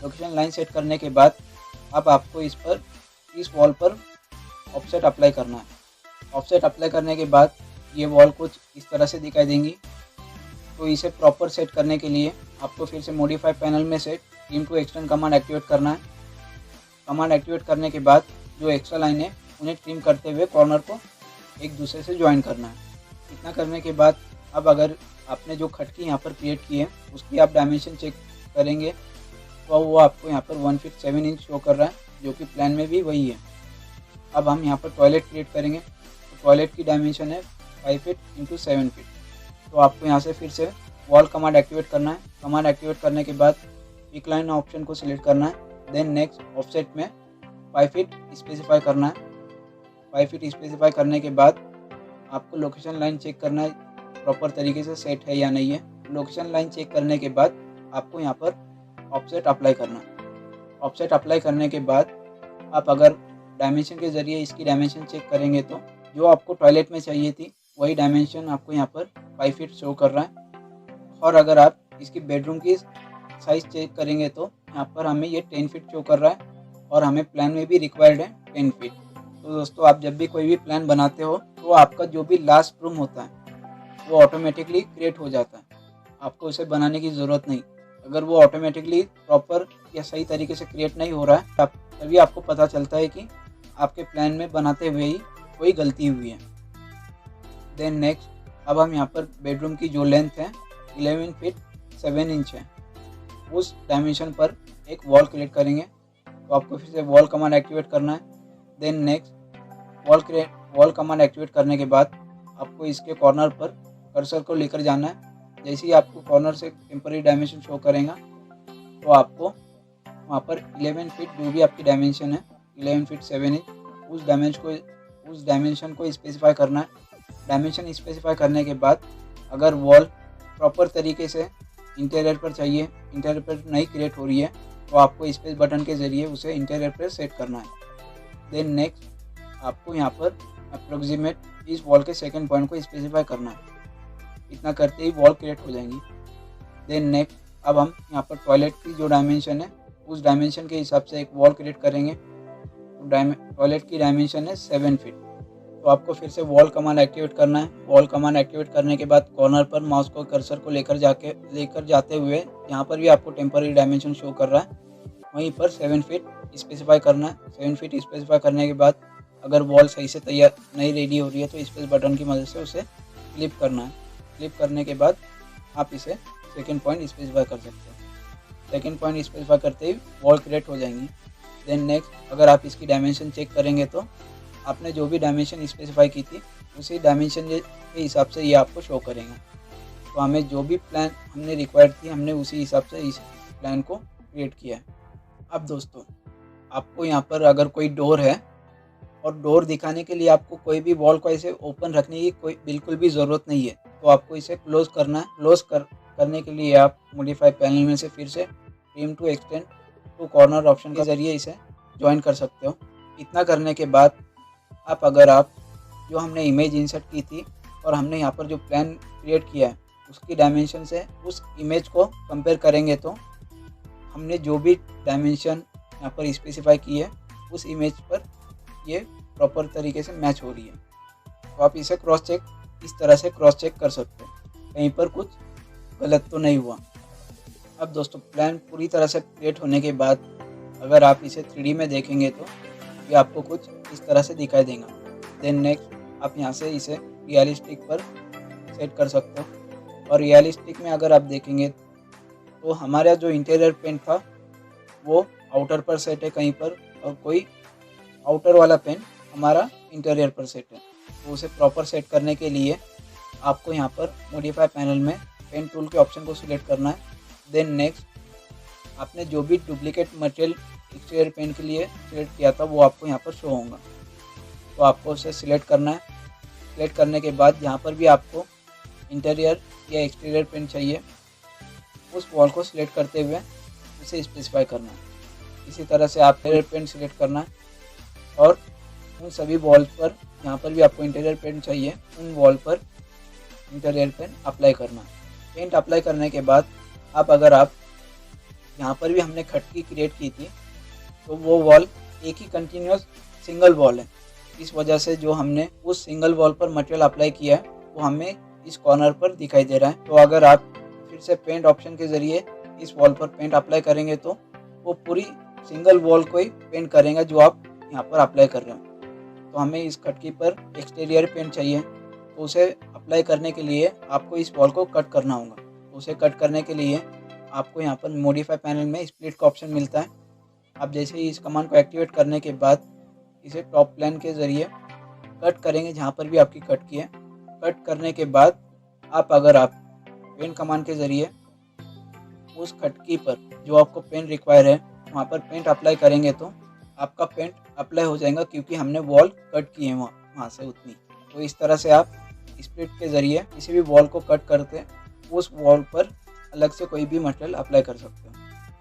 लोकेशन लाइन सेट करने के बाद अब आपको इस वॉल पर ऑफसेट अप्लाई करना है। ऑफसेट अप्लाई करने के बाद ये वॉल कुछ इस तरह से दिखाई देंगी। तो इसे प्रॉपर सेट करने के लिए आपको फिर से मॉडिफाई पैनल में से trim to extend command activate करना है। कमांड एक्टिवेट करने के बाद जो एक्स्ट्रा लाइन है उन्हें ट्रिम करते हुए कॉर्नर को एक दूसरे से ज्वाइन करना है। इतना करने के बाद अब अगर आपने जो खिड़की यहाँ पर क्रिएट की है उसकी आप डायमेंशन चेक करेंगे तो वो आपको यहाँ पर 1 फीट 7 इंच शो कर रहा है, जो कि प्लान में भी वही है। अब हम यहाँ पर टॉयलेट क्रिएट करेंगे। तो टॉयलेट की डायमेंशन है 5 फीट इंटू 7 फीट। तो आपको यहाँ से फिर से वॉल कमांड एक्टिवेट करना है। कमांड एक्टिवेट करने के बाद पिक लाइन ऑप्शन को सिलेक्ट करना है। देन नेक्स्ट ऑफसेट में 5 फीट स्पेसिफाई करना है। 5 फीट स्पेसिफाई करने के बाद आपको लोकेशन लाइन चेक करना है प्रॉपर तरीके से सेट है या नहीं है। लोकेशन लाइन चेक करने के बाद आपको यहाँ पर ऑफसेट अप्लाई करना है। ऑफसेट अप्लाई करने के बाद आप अगर डायमेंशन के ज़रिए इसकी डायमेंशन चेक करेंगे तो जो आपको टॉयलेट में चाहिए थी वही डायमेंशन आपको यहाँ पर 5 फीट शो कर रहा है। और अगर आप इसकी बेडरूम की साइज़ चेक करेंगे तो यहाँ पर हमें ये 10 फीट शो कर रहा है और हमें प्लान में भी रिक्वायर्ड है 10 फीट। तो दोस्तों आप जब भी कोई भी प्लान बनाते हो तो आपका जो भी लास्ट रूम होता है वो ऑटोमेटिकली क्रिएट हो जाता है, आपको उसे बनाने की ज़रूरत नहीं। अगर वो ऑटोमेटिकली प्रॉपर या सही तरीके से क्रिएट नहीं हो रहा है तभी आपको पता चलता है कि आपके प्लान में बनाते हुए ही कोई गलती हुई है। देन नेक्स्ट, अब हम यहाँ पर बेडरूम की जो लेंथ है 11 फीट 7 इंच है, उस डायमेंशन पर एक वॉल क्रिएट करेंगे। तो आपको फिर से वॉल कमांड एक्टिवेट करना है। Then next, wall command activate करने के बाद आपको इसके कॉर्नर पर कर्सर को लेकर जाना है। जैसे ही आपको कॉर्नर से टेम्पररी डायमेंशन शो करेगा तो आपको वहाँ पर 11 फीट जो भी आपकी डायमेंशन है 11 फीट 7 इंच उस डायमेंशन को स्पेसिफाई करना है। डायमेंशन स्पेसिफाई करने के बाद अगर वॉल प्रॉपर तरीके से इंटीरियर पर चाहिए, इंटीरियर पर नहीं क्रिएट हो रही है, तो आपको स्पेस बटन के ज़रिए उसे इंटीरियर पर सेट करना है। देन नेक्स्ट, आपको यहाँ पर अप्रोक्सीमेट इस वॉल के सेकंड पॉइंट को स्पेसिफाई करना है। इतना करते ही वॉल क्रिएट हो जाएंगी। देन नेक्स्ट, अब हम यहाँ पर टॉयलेट की जो डायमेंशन है उस डायमेंशन के हिसाब से एक वॉल क्रिएट करेंगे। तो टॉयलेट की डायमेंशन है 7 फीट। तो आपको फिर से वॉल कमांड एक्टिवेट करना है। वॉल कमांड एक्टिवेट करने के बाद कॉर्नर पर माउस को कर्सर को लेकर जाते हुए यहाँ पर भी आपको टेम्पररी डायमेंशन शो कर रहा है, वहीं पर 7 फीट स्पेसिफाई करना है। 7 फीट स्पेसिफाई करने के बाद अगर वॉल सही से तैयार नहीं रेडी हो रही है तो स्पेस बटन की मदद से उसे क्लिप करना है। क्लिप करने के बाद आप इसे सेकंड पॉइंट स्पेसिफाई कर सकते हो। सेकंड पॉइंट स्पेसिफाई करते ही वॉल क्रिएट हो जाएंगी। देन नेक्स्ट, अगर आप इसकी डायमेंशन चेक करेंगे तो आपने जो भी डायमेंशन स्पेसिफाई की थी उसी डायमेंशन के हिसाब से ये आपको शो करेंगे। तो हमें जो भी प्लान हमने रिक्वायर्ड थी हमने उसी हिसाब से इस प्लान को क्रिएट किया है। अब दोस्तों आपको यहाँ पर अगर कोई डोर है और डोर दिखाने के लिए आपको कोई भी वॉल को ऐसे ओपन रखने की कोई बिल्कुल भी ज़रूरत नहीं है, तो आपको इसे क्लोज करना है। करने के लिए आप मॉडिफाई पैनल में से फिर से trim to extend to corner option के ज़रिए इसे ज्वाइन कर सकते हो। इतना करने के बाद आप जो हमने इमेज इंसर्ट की थी और हमने यहाँ पर जो प्लान क्रिएट किया है उसकी डायमेंशन से उस इमेज को कंपेयर करेंगे तो हमने जो भी डायमेंशन यहाँ पर स्पेसिफाई की है उस इमेज पर ये प्रॉपर तरीके से मैच हो रही है। तो आप इसे इस तरह से क्रॉस चेक कर सकते हो, कहीं पर कुछ गलत तो नहीं हुआ। अब दोस्तों प्लान पूरी तरह से क्रिएट होने के बाद अगर आप इसे 3D में देखेंगे तो ये आपको कुछ इस तरह से दिखाई देगा। देन नेक्स्ट, आप यहाँ से इसे रियलिस्टिक पर सेट कर सकते हो। और रियलिस्टिक में अगर आप देखेंगे तो हमारा जो इंटीरियर पेंट था वो आउटर पर सेट है कहीं पर, और कोई आउटर वाला पेन हमारा इंटीरियर पर सेट है। तो उसे प्रॉपर सेट करने के लिए आपको यहाँ पर मॉडिफाई पैनल में पेन टूल के ऑप्शन को सिलेक्ट करना है। देन नेक्स्ट, आपने जो भी डुप्लीकेट मटेरियल एक्सटीरियर पेन के लिए सिलेक्ट किया था वो आपको यहाँ पर शो होगा। तो आपको उसे सिलेक्ट करना है। सिलेक्ट करने के बाद यहाँ पर भी आपको इंटीरियर या एक्सटीरियर पेन चाहिए, उस वॉल को सिलेक्ट करते हुए उसे स्पेसिफाई करना है। इसी तरह से आप इंटीरियर पेन सिलेक्ट करना है और उन सभी वॉल पर जहाँ पर भी आपको इंटीरियर पेंट चाहिए उन वॉल पर इंटीरियर पेंट अप्लाई करना है। पेंट अप्लाई करने के बाद अगर आप यहाँ पर भी हमने खटकी क्रिएट की थी तो वो वॉल एक ही कंटिन्यूस सिंगल वॉल है। इस वजह से जो हमने उस सिंगल वॉल पर मटेरियल अप्लाई किया है वो हमें इस कॉर्नर पर दिखाई दे रहा है। तो अगर आप फिर से पेंट ऑप्शन के ज़रिए इस वॉल पर पेंट अप्लाई करेंगे तो वो पूरी सिंगल वॉल को ही पेंट करेंगे जो आप यहाँ पर अप्लाई कर रहे हो। तो हमें इस खटकी पर एक्सटीरियर पेंट चाहिए, तो उसे अप्लाई करने के लिए आपको इस वॉल को कट करना होगा। तो उसे कट करने के लिए आपको यहाँ पर मॉडिफाई पैनल में स्प्लिट का ऑप्शन मिलता है। आप जैसे ही इस कमांड को एक्टिवेट करने के बाद इसे टॉप प्लेन के ज़रिए कट करेंगे जहाँ पर भी आपकी कट की है। कट करने के बाद अगर आप पेन कमांड के ज़रिए उस खटकी पर जो आपको पेन रिक्वायर है वहाँ पर पेंट अप्लाई करेंगे तो आपका पेंट अप्लाई हो जाएगा, क्योंकि हमने वॉल कट की है वहाँ से उतनी। तो इस तरह से आप स्प्लिट के ज़रिए किसी भी वॉल को कट करके उस वॉल पर अलग से कोई भी मटेरियल अप्लाई कर सकते हो।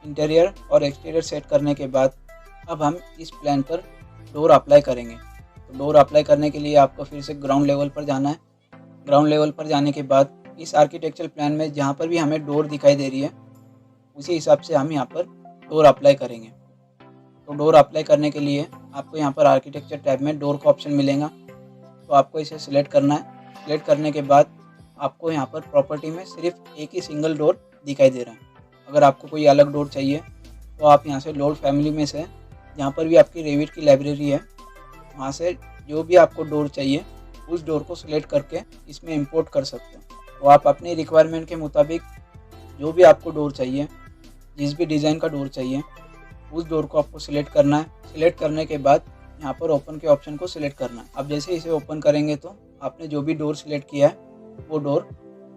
इंटीरियर और एक्सटीरियर सेट करने के बाद अब हम इस प्लान पर डोर अप्लाई करेंगे। तो डोर अप्लाई करने के लिए आपको फिर से ग्राउंड लेवल पर जाना है। ग्राउंड लेवल पर जाने के बाद इस आर्किटेक्चर प्लान में जहाँ पर भी हमें डोर दिखाई दे रही है उसी हिसाब से हम यहाँ पर डोर अप्लाई करेंगे। तो डोर अप्लाई करने के लिए आपको यहाँ पर आर्किटेक्चर टैब में डोर का ऑप्शन मिलेगा। तो आपको इसे सिलेक्ट करना है। सिलेक्ट करने के बाद आपको यहाँ पर प्रॉपर्टी में सिर्फ एक ही सिंगल डोर दिखाई दे रहा है। अगर आपको कोई अलग डोर चाहिए तो आप यहाँ से लोड फैमिली में से जहाँ पर भी आपकी रेविट की लाइब्रेरी है वहाँ से जो भी आपको डोर चाहिए उस डोर को सिलेक्ट करके इसमें इंपोर्ट कर सकते हो। तो आप अपनी रिक्वायरमेंट के मुताबिक जो भी आपको डोर चाहिए, जिस भी डिज़ाइन का डोर चाहिए, उस डोर को आपको सिलेक्ट करना है। सिलेक्ट करने के बाद यहाँ पर ओपन के ऑप्शन को सिलेक्ट करना है। अब जैसे इसे ओपन करेंगे तो आपने जो भी डोर सिलेक्ट किया है वो डोर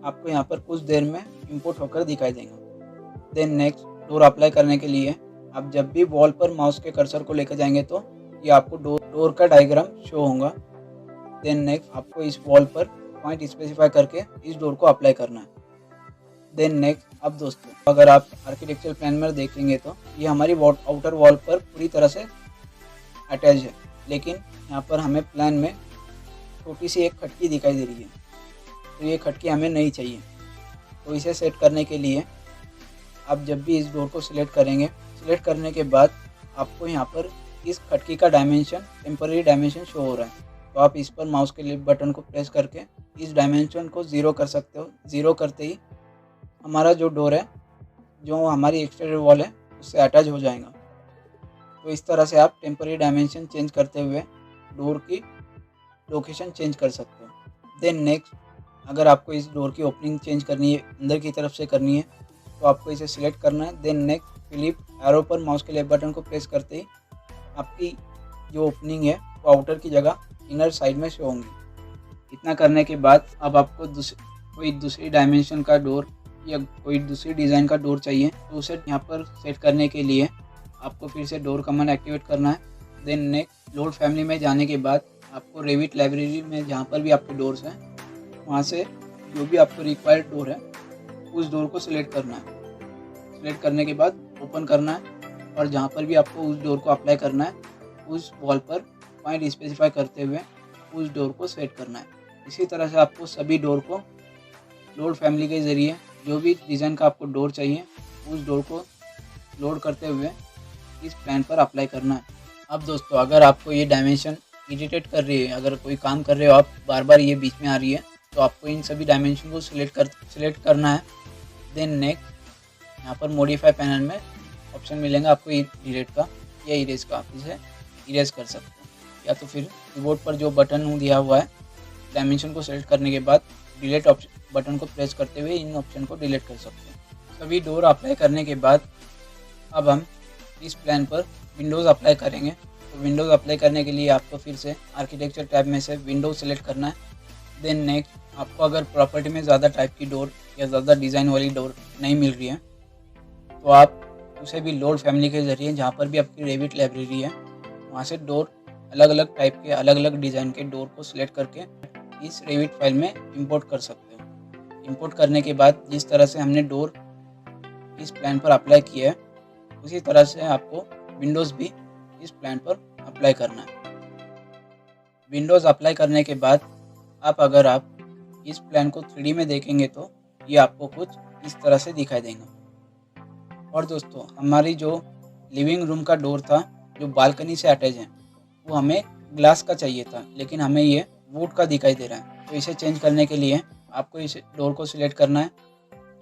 आपको यहाँ पर कुछ देर में इंपोर्ट होकर दिखाई देंगे। देन नेक्स्ट डोर अप्लाई करने के लिए आप जब भी वॉल पर माउस के कर्सर को लेकर जाएंगे तो ये आपको डोर का डायग्राम शो होगा। देन नेक्स्ट आपको इस वॉल पर पॉइंट स्पेसिफाई करके इस डोर को अप्लाई करना है। देन नेक्स्ट अब दोस्तों अगर आप आर्किटेक्चर प्लान में देखेंगे तो ये हमारी आउटर वॉल पर पूरी तरह से अटैच है, लेकिन यहाँ पर हमें प्लान में छोटी सी एक खटकी दिखाई दे रही है। तो ये खटकी हमें नहीं चाहिए। तो इसे सेट करने के लिए आप जब भी इस डोर को सिलेक्ट करेंगे, सिलेक्ट करने के बाद आपको यहाँ पर इस खटकी का डायमेंशन, टेम्पररी डायमेंशन शो हो रहा है। तो आप इस पर माउस के लेफ्ट बटन को प्रेस करके इस डायमेंशन को 0 कर सकते हो। 0 करते ही हमारा जो डोर है, जो हमारी एक्सटीरियर वॉल है, उससे अटैच हो जाएगा। तो इस तरह से आप टेम्पररी डायमेंशन चेंज करते हुए डोर की लोकेशन चेंज कर सकते हो। देन नेक्स्ट अगर आपको इस डोर की ओपनिंग चेंज करनी है, अंदर की तरफ से करनी है, तो आपको इसे सिलेक्ट करना है। देन नेक्स्ट फ्लिप एरो पर माउस के लेफ्ट बटन को प्रेस करते ही आपकी जो ओपनिंग है वो आउटर की जगह इनर साइड में शो होंगी। इतना करने के बाद अब आपको कोई दूसरी डायमेंशन का डोर या कोई दूसरी डिज़ाइन का डोर चाहिए तो उसे यहाँ पर सेट करने के लिए आपको फिर से डोर कमांड एक्टिवेट करना है। देन नेक्स्ट लोड फैमिली में जाने के बाद आपको रेविट लाइब्रेरी में जहाँ पर भी आपके डोर्स हैं वहाँ से जो भी आपको रिक्वायर्ड डोर है उस डोर को सिलेक्ट करना है। सिलेक्ट करने के बाद ओपन करना है और जहाँ पर भी आपको उस डोर को अप्लाई करना है उस वॉल पर पॉइंट स्पेसिफाई करते हुए उस डोर को सेट करना है। इसी तरह से आपको सभी डोर को लोड फैमिली के ज़रिए जो भी डिज़ाइन का आपको डोर चाहिए उस डोर को लोड करते हुए इस प्लान पर अप्लाई करना है। अब दोस्तों अगर आपको ये डायमेंशन इरिटेट कर रही है, अगर कोई काम कर रहे हो आप बार बार ये बीच में आ रही है, तो आपको इन सभी डायमेंशन को सिलेक्ट करना है। देन नेक्स्ट यहाँ पर मॉडिफाई पैनल में ऑप्शन मिलेगा आपको डिलीट का या इरेज का। आप इसे इरेज कर सकते हो या तो फिर कीबोर्ड पर जो बटन दिया हुआ है डायमेंशन को सिलेक्ट करने के बाद डिलीट ऑप्शन बटन को प्रेस करते हुए इन ऑप्शन को डिलीट कर सकते हैं। सभी डोर अप्लाई करने के बाद अब हम इस प्लान पर विंडोज़ अप्लाई करेंगे। तो विंडोज़ अप्लाई करने के लिए आपको फिर से आर्किटेक्चर टैब में से विंडोज सेलेक्ट करना है। देन नेक्स्ट आपको अगर प्रॉपर्टी में ज़्यादा टाइप की डोर या ज़्यादा डिज़ाइन वाली डोर नहीं मिल रही है तो आप उसे भी लोड फैमिली के ज़रिए जहाँ पर भी आपकी रेविट लाइब्रेरी है वहाँ से डोर अलग अलग टाइप के, अलग अलग डिज़ाइन के डोर को सिलेक्ट करके इस रेविट फाइल में इंपोर्ट कर सकते हो। इंपोर्ट करने के बाद जिस तरह से हमने डोर इस प्लान पर अप्लाई किया है उसी तरह से आपको विंडोज़ भी इस प्लान पर अप्लाई करना है। विंडोज़ अप्लाई करने के बाद अगर आप इस प्लान को 3D में देखेंगे तो ये आपको कुछ इस तरह से दिखाई देगा। और दोस्तों हमारी जो लिविंग रूम का डोर था जो बालकनी से अटैच है वो हमें ग्लास का चाहिए था, लेकिन हमें ये वुड का दिखाई दे रहा है। तो इसे चेंज करने के लिए आपको इस डोर को सिलेक्ट करना है।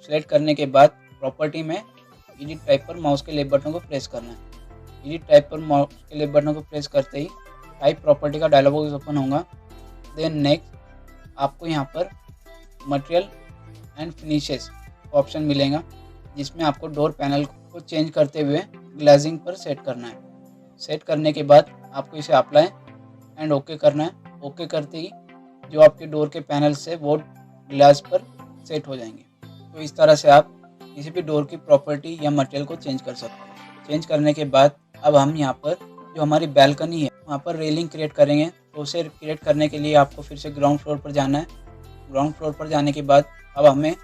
सिलेक्ट करने के बाद प्रॉपर्टी में एडिट टाइप पर माउस के लेफ्ट बटन को प्रेस करना है। एडिट टाइप पर माउस के लेफ्ट बटन को प्रेस करते ही टाइप प्रॉपर्टी का डायलॉग बॉक्स ओपन होगा। देन नेक्स्ट आपको यहाँ पर मटेरियल एंड फिनिशेस ऑप्शन मिलेगा जिसमें आपको डोर पैनल को चेंज करते हुए ग्लासिंग पर सेट करना है। सेट करने के बाद आपको इसे अप्लाई एंड ओके करना है। ओके करते ही जो आपके डोर के पैनल से वो ग्लास पर सेट हो जाएंगे। तो इस तरह से आप किसी भी डोर की प्रॉपर्टी या मटेरियल को चेंज कर सकते हैं। चेंज करने के बाद अब हम यहाँ पर जो हमारी बैल्कनी है वहाँ पर रेलिंग क्रिएट करेंगे। तो उसे क्रिएट करने के लिए आपको फिर से ग्राउंड फ्लोर पर जाना है। ग्राउंड फ्लोर पर जाने के बाद अब हमें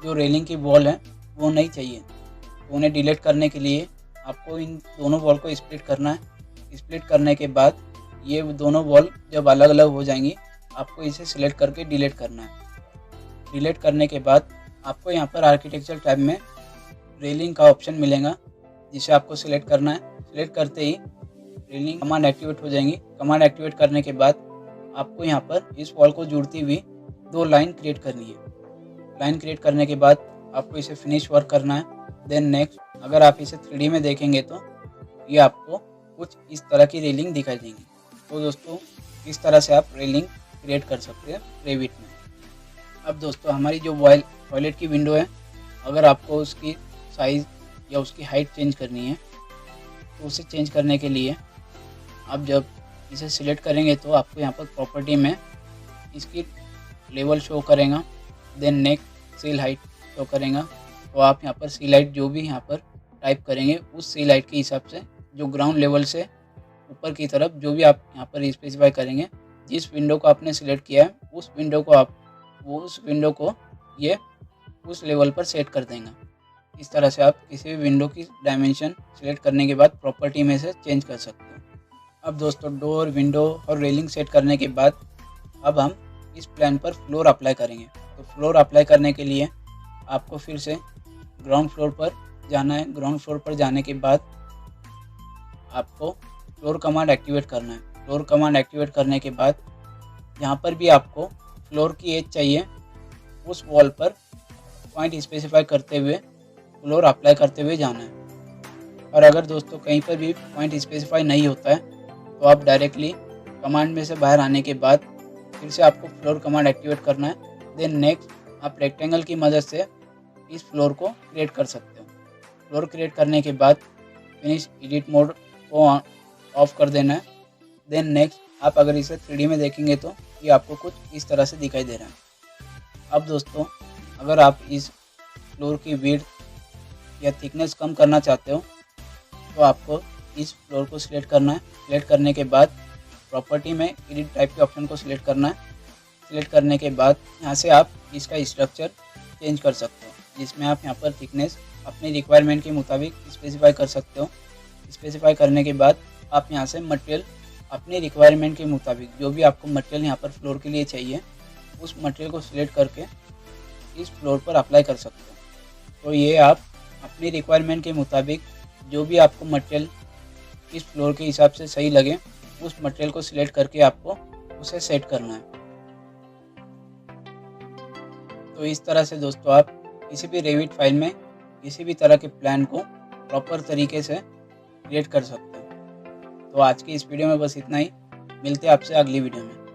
जो रेलिंग की वॉल है वो नहीं चाहिए, तो उन्हें डिलीट करने के लिए आपको इन दोनों वॉल को स्प्लिट करना है। स्प्लिट करने के बाद ये दोनों वॉल जब अलग अलग हो जाएंगी आपको इसे सिलेक्ट करके डिलीट करना है। डिलीट करने के बाद आपको यहाँ पर आर्किटेक्चर टैब में रेलिंग का ऑप्शन मिलेगा जिसे आपको सिलेक्ट करना है। सिलेक्ट करते ही रेलिंग कमांड एक्टिवेट हो जाएंगी। कमांड एक्टिवेट करने के बाद आपको यहाँ पर इस वॉल को जुड़ती हुई 2 लाइन क्रिएट करनी है। लाइन क्रिएट करने के बाद आपको इसे फिनिश वर्क करना है। देन नेक्स्ट, अगर आप इसे 3D में देखेंगे तो ये आपको कुछ इस तरह की रेलिंग दिखाई देंगी। तो दोस्तों, इस तरह से आप रेलिंग क्रिएट कर सकते हैं रेविट में। अब दोस्तों, हमारी जो टॉयलेट की विंडो है, अगर आपको उसकी साइज़ या उसकी हाइट चेंज करनी है तो उसे चेंज करने के लिए आप जब इसे सिलेक्ट करेंगे तो आपको यहाँ पर प्रॉपर्टी में इसकी लेवल शो करेगा। Then next, sill height show करेगा। तो आप यहाँ पर सील हाइट जो भी यहाँ पर टाइप करेंगे उस सील हाइट के हिसाब से जो ग्राउंड लेवल से ऊपर की तरफ जो भी आप यहाँ पर स्पेसिफाई करेंगे, जिस विंडो को आपने सिलेक्ट किया है उस विंडो को ये उस लेवल पर सेट कर देंगे। इस तरह से आप किसी भी विंडो की डायमेंशन सिलेक्ट करने के बाद प्रॉपर्टी में से चेंज कर सकते हो। अब दोस्तों, डोर, विंडो और रेलिंग सेट करने के बाद अब हम इस प्लान पर फ्लोर अप्लाई करेंगे। तो फ्लोर अप्लाई करने के लिए आपको फिर से ग्राउंड फ्लोर पर जाना है। ग्राउंड फ्लोर पर जाने के बाद आपको फ्लोर कमांड एक्टिवेट करना है। फ्लोर कमांड एक्टिवेट करने के बाद यहाँ पर भी आपको फ्लोर की एज चाहिए। उस वॉल पर पॉइंट स्पेसिफाई करते हुए फ्लोर अप्लाई करते हुए जाना है। और अगर दोस्तों कहीं पर भी पॉइंट स्पेसिफाई नहीं होता है तो आप डायरेक्टली कमांड में से बाहर आने के बाद फिर से आपको फ्लोर कमांड एक्टिवेट करना है। देन नेक्स्ट, आप रेक्टेंगल की मदद से इस फ्लोर को क्रिएट कर सकते हो। फ्लोर क्रिएट करने के बाद फिनिश एडिट मोड को ऑफ कर देना है। देन नेक्स्ट, आप अगर इसे 3D में देखेंगे तो ये आपको कुछ इस तरह से दिखाई दे रहा है। अब दोस्तों, अगर आप इस फ्लोर की विड्थ या थिकनेस कम करना चाहते हो तो आपको इस फ्लोर को सिलेक्ट करना है। सिलेक्ट करने के बाद प्रॉपर्टी में एडिट टाइप के ऑप्शन को सिलेक्ट करना है। सिलेक्ट करने के बाद यहाँ से आप इसका स्ट्रक्चर चेंज कर सकते हो, जिसमें आप यहाँ पर थिकनेस अपनी रिक्वायरमेंट के मुताबिक स्पेसिफाई कर सकते हो। स्पेसिफाई करने के बाद आप यहाँ से मटेरियल अपनी रिक्वायरमेंट के मुताबिक जो भी आपको मटेरियल यहाँ पर फ्लोर के लिए चाहिए उस मटेरियल को सिलेक्ट करके इस फ्लोर पर अप्लाई कर सकते हो। तो ये आप अपनी रिक्वायरमेंट के मुताबिक जो भी आपको मटेरियल इस फ्लोर के हिसाब से सही लगे उस मटेरियल को सिलेक्ट करके आपको उसे सेट करना है। तो इस तरह से दोस्तों आप किसी भी रेविट फाइल में किसी भी तरह के प्लान को प्रॉपर तरीके से क्रिएट कर सकते हो। तो आज की इस वीडियो में बस इतना ही। मिलते हैं आपसे अगली वीडियो में।